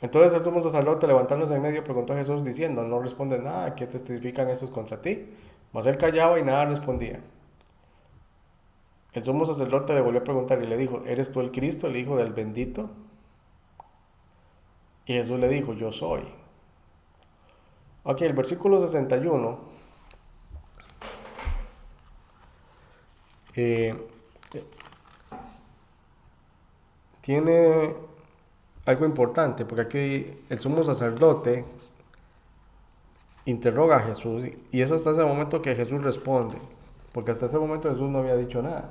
Entonces el sumo sacerdote levantándose en medio preguntó a Jesús diciendo, no respondes nada, ¿qué testifican estos contra ti? Mas él callaba y nada respondía. El sumo sacerdote le volvió a preguntar y le dijo, ¿eres tú el Cristo, el Hijo del bendito? Y Jesús le dijo, yo soy. Ok, el versículo 61 eh, tiene algo importante, porque aquí el sumo sacerdote interroga a Jesús y es hasta ese momento que Jesús responde, porque hasta ese momento Jesús no había dicho nada.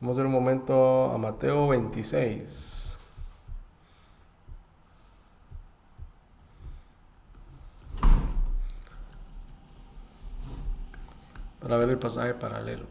Vamos a ver un momento a Mateo 26. Para ver el pasaje paralelo.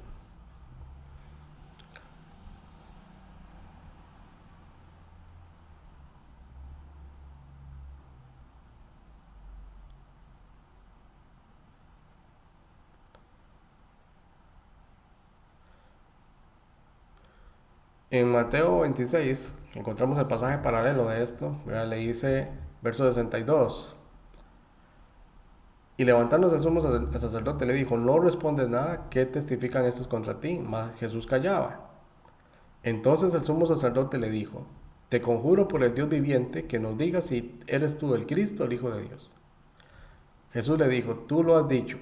En Mateo 26 encontramos el pasaje paralelo de esto, ¿verdad? Le dice verso 62. Y levantándose el sumo sacerdote le dijo, no respondes nada, ¿qué testifican estos contra ti? Mas Jesús callaba. Entonces el sumo sacerdote le dijo, te conjuro por el Dios viviente que nos digas si eres tú el Cristo, el Hijo de Dios. Jesús le dijo, tú lo has dicho,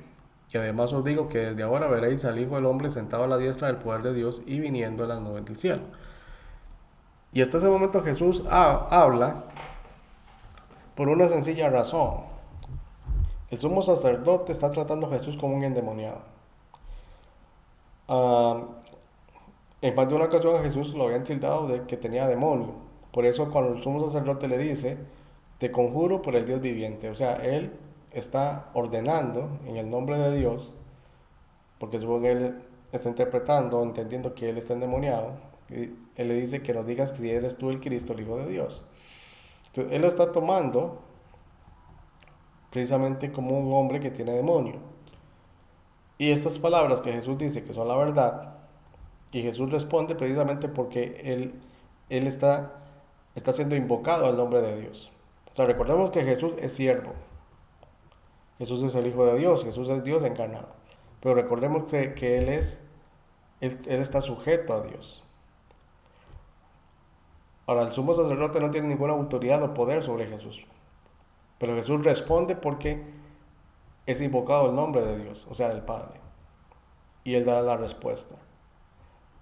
y además os digo que desde ahora veréis al Hijo del Hombre sentado a la diestra del poder de Dios y viniendo en las nubes del cielo. Y hasta ese momento Jesús habla por una sencilla razón. El sumo sacerdote está tratando a Jesús como un endemoniado. Ah, en más de una ocasión a Jesús lo habían tildado de que tenía demonio. Por eso cuando el sumo sacerdote le dice, te conjuro por el Dios viviente. O sea, él está ordenando en el nombre de Dios, porque supongo que él está interpretando, entendiendo que él está endemoniado. Y él le dice que nos digas si eres tú el Cristo, el Hijo de Dios. Entonces, él lo está tomando precisamente como un hombre que tiene demonio. Y estas palabras que Jesús dice que son la verdad, y Jesús responde precisamente porque él está siendo invocado al nombre de Dios. O sea, recordemos que Jesús es siervo. Jesús es el Hijo de Dios, Jesús es Dios encarnado. Pero recordemos que él está sujeto a Dios. Ahora, el sumo sacerdote no tiene ninguna autoridad o poder sobre Jesús. Pero Jesús responde porque es invocado el nombre de Dios, o sea, del Padre. Y él da la respuesta.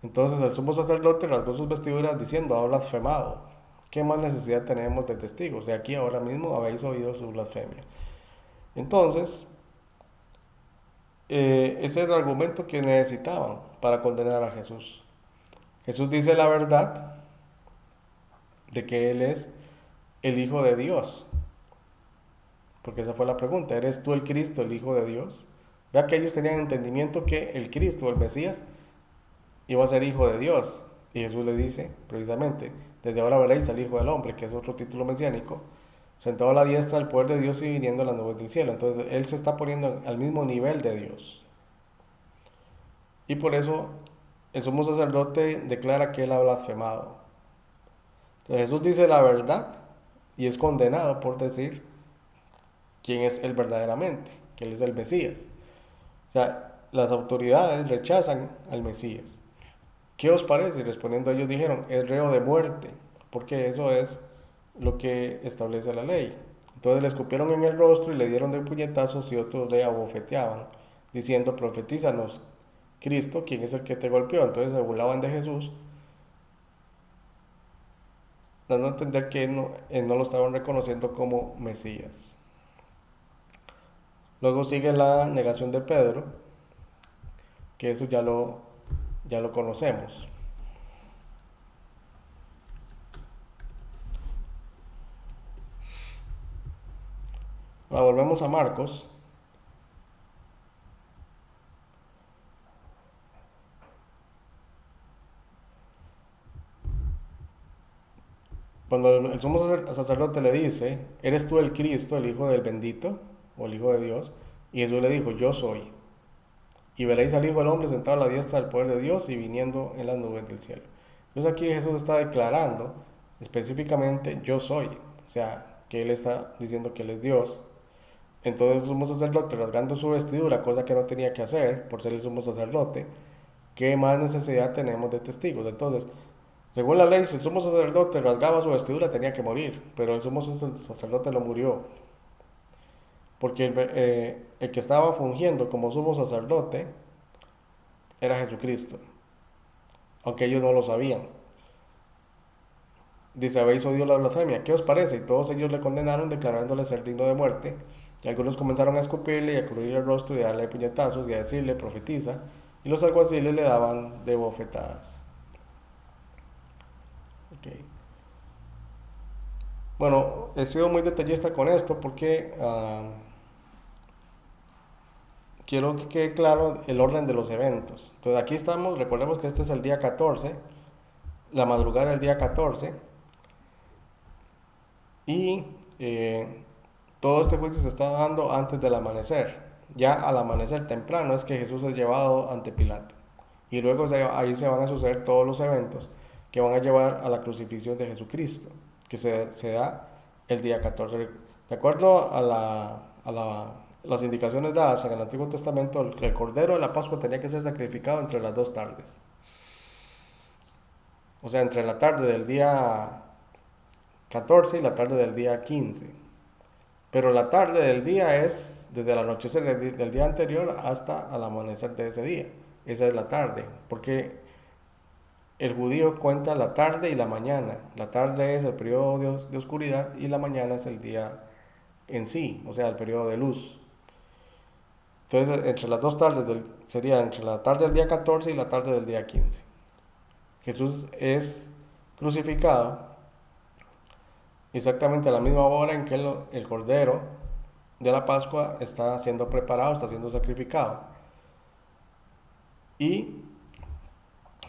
Entonces el sumo sacerdote rasgó sus vestiduras diciendo, ha blasfemado. ¿Qué más necesidad tenemos de testigos? De aquí ahora mismo habéis oído su blasfemia. Entonces, ese es el argumento que necesitaban para condenar a Jesús. Jesús dice la verdad de que Él es el Hijo de Dios. Porque esa fue la pregunta, ¿eres tú el Cristo, el Hijo de Dios? Vea que ellos tenían entendimiento que el Cristo, el Mesías, iba a ser Hijo de Dios. Y Jesús le dice, precisamente, desde ahora veréis al Hijo del Hombre, que es otro título mesiánico, sentado a la diestra del poder de Dios y viniendo en las nubes del cielo. Entonces, Él se está poniendo al mismo nivel de Dios. Y por eso el sumo sacerdote declara que Él ha blasfemado. Entonces Jesús dice la verdad y es condenado por decir quién es él verdaderamente, que él es el Mesías. O sea, las autoridades rechazan al Mesías. ¿Qué os parece? Y respondiendo ellos dijeron, es reo de muerte, porque eso es lo que establece la ley. Entonces le escupieron en el rostro y le dieron de puñetazos y otros le abofeteaban, diciendo, profetízanos, Cristo, ¿quién es el que te golpeó? Entonces se burlaban de Jesús, dando a entender que no lo estaban reconociendo como Mesías. Luego sigue la negación de Pedro, que eso ya lo conocemos. Ahora volvemos a Marcos. Cuando el sumo sacerdote le dice, ¿eres tú el Cristo, el Hijo del bendito, o el Hijo de Dios? Y Jesús le dijo, yo soy. Y veréis al Hijo del Hombre sentado a la diestra del poder de Dios y viniendo en las nubes del cielo. Entonces aquí Jesús está declarando específicamente, yo soy. O sea, que Él está diciendo que Él es Dios. Entonces el sumo sacerdote, rasgando su vestidura, cosa que no tenía que hacer por ser el sumo sacerdote, ¿qué más necesidad tenemos de testigos? Entonces, según la ley, si el sumo sacerdote rasgaba su vestidura, tenía que morir, pero el sumo sacerdote no murió, porque el que estaba fungiendo como sumo sacerdote era Jesucristo, aunque ellos no lo sabían. Dice, habéis oído la blasfemia, ¿qué os parece? Y todos ellos le condenaron, declarándole ser digno de muerte. Y algunos comenzaron a escupirle y a cubrirle el rostro y a darle puñetazos y a decirle, profetiza. Y los alguaciles le daban de bofetadas. Okay. Bueno, he sido muy detallista con esto porque quiero que quede claro el orden de los eventos. Entonces aquí estamos, recordemos que este es el día 14, la madrugada del día 14, y todo este juicio se está dando antes del amanecer. Ya al amanecer temprano es que Jesús es llevado ante Pilato. Y luego ahí se van a suceder todos los eventos que van a llevar a la crucifixión de Jesucristo, que se da el día 14. De acuerdo a las indicaciones dadas en el Antiguo Testamento, el Cordero de la Pascua tenía que ser sacrificado entre las dos tardes. O sea, entre la tarde del día 14 y la tarde del día 15. Pero la tarde del día es desde el anochecer del día anterior hasta el amanecer de ese día. Esa es la tarde, porque el judío cuenta la tarde y la mañana. La tarde es el periodo de oscuridad y la mañana es el día en sí, o sea, el periodo de luz. Entonces, entre las dos tardes sería entre la tarde del día 14 y la tarde del día 15. Jesús es crucificado exactamente a la misma hora en que el cordero de la Pascua está siendo preparado, está siendo sacrificado. Y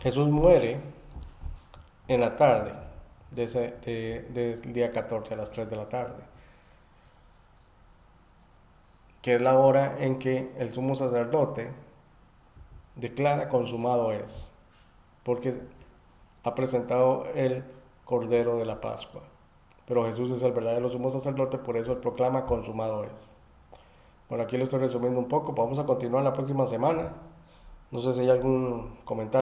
Jesús muere en la tarde del día 14 a las 3 de la tarde, que es la hora en que el sumo sacerdote declara consumado es, porque ha presentado el cordero de la Pascua. Pero Jesús es el verdadero sumo sacerdote, por eso él proclama consumado es. Bueno, aquí lo estoy resumiendo un poco, vamos a continuar la próxima semana. No sé si hay algún comentario.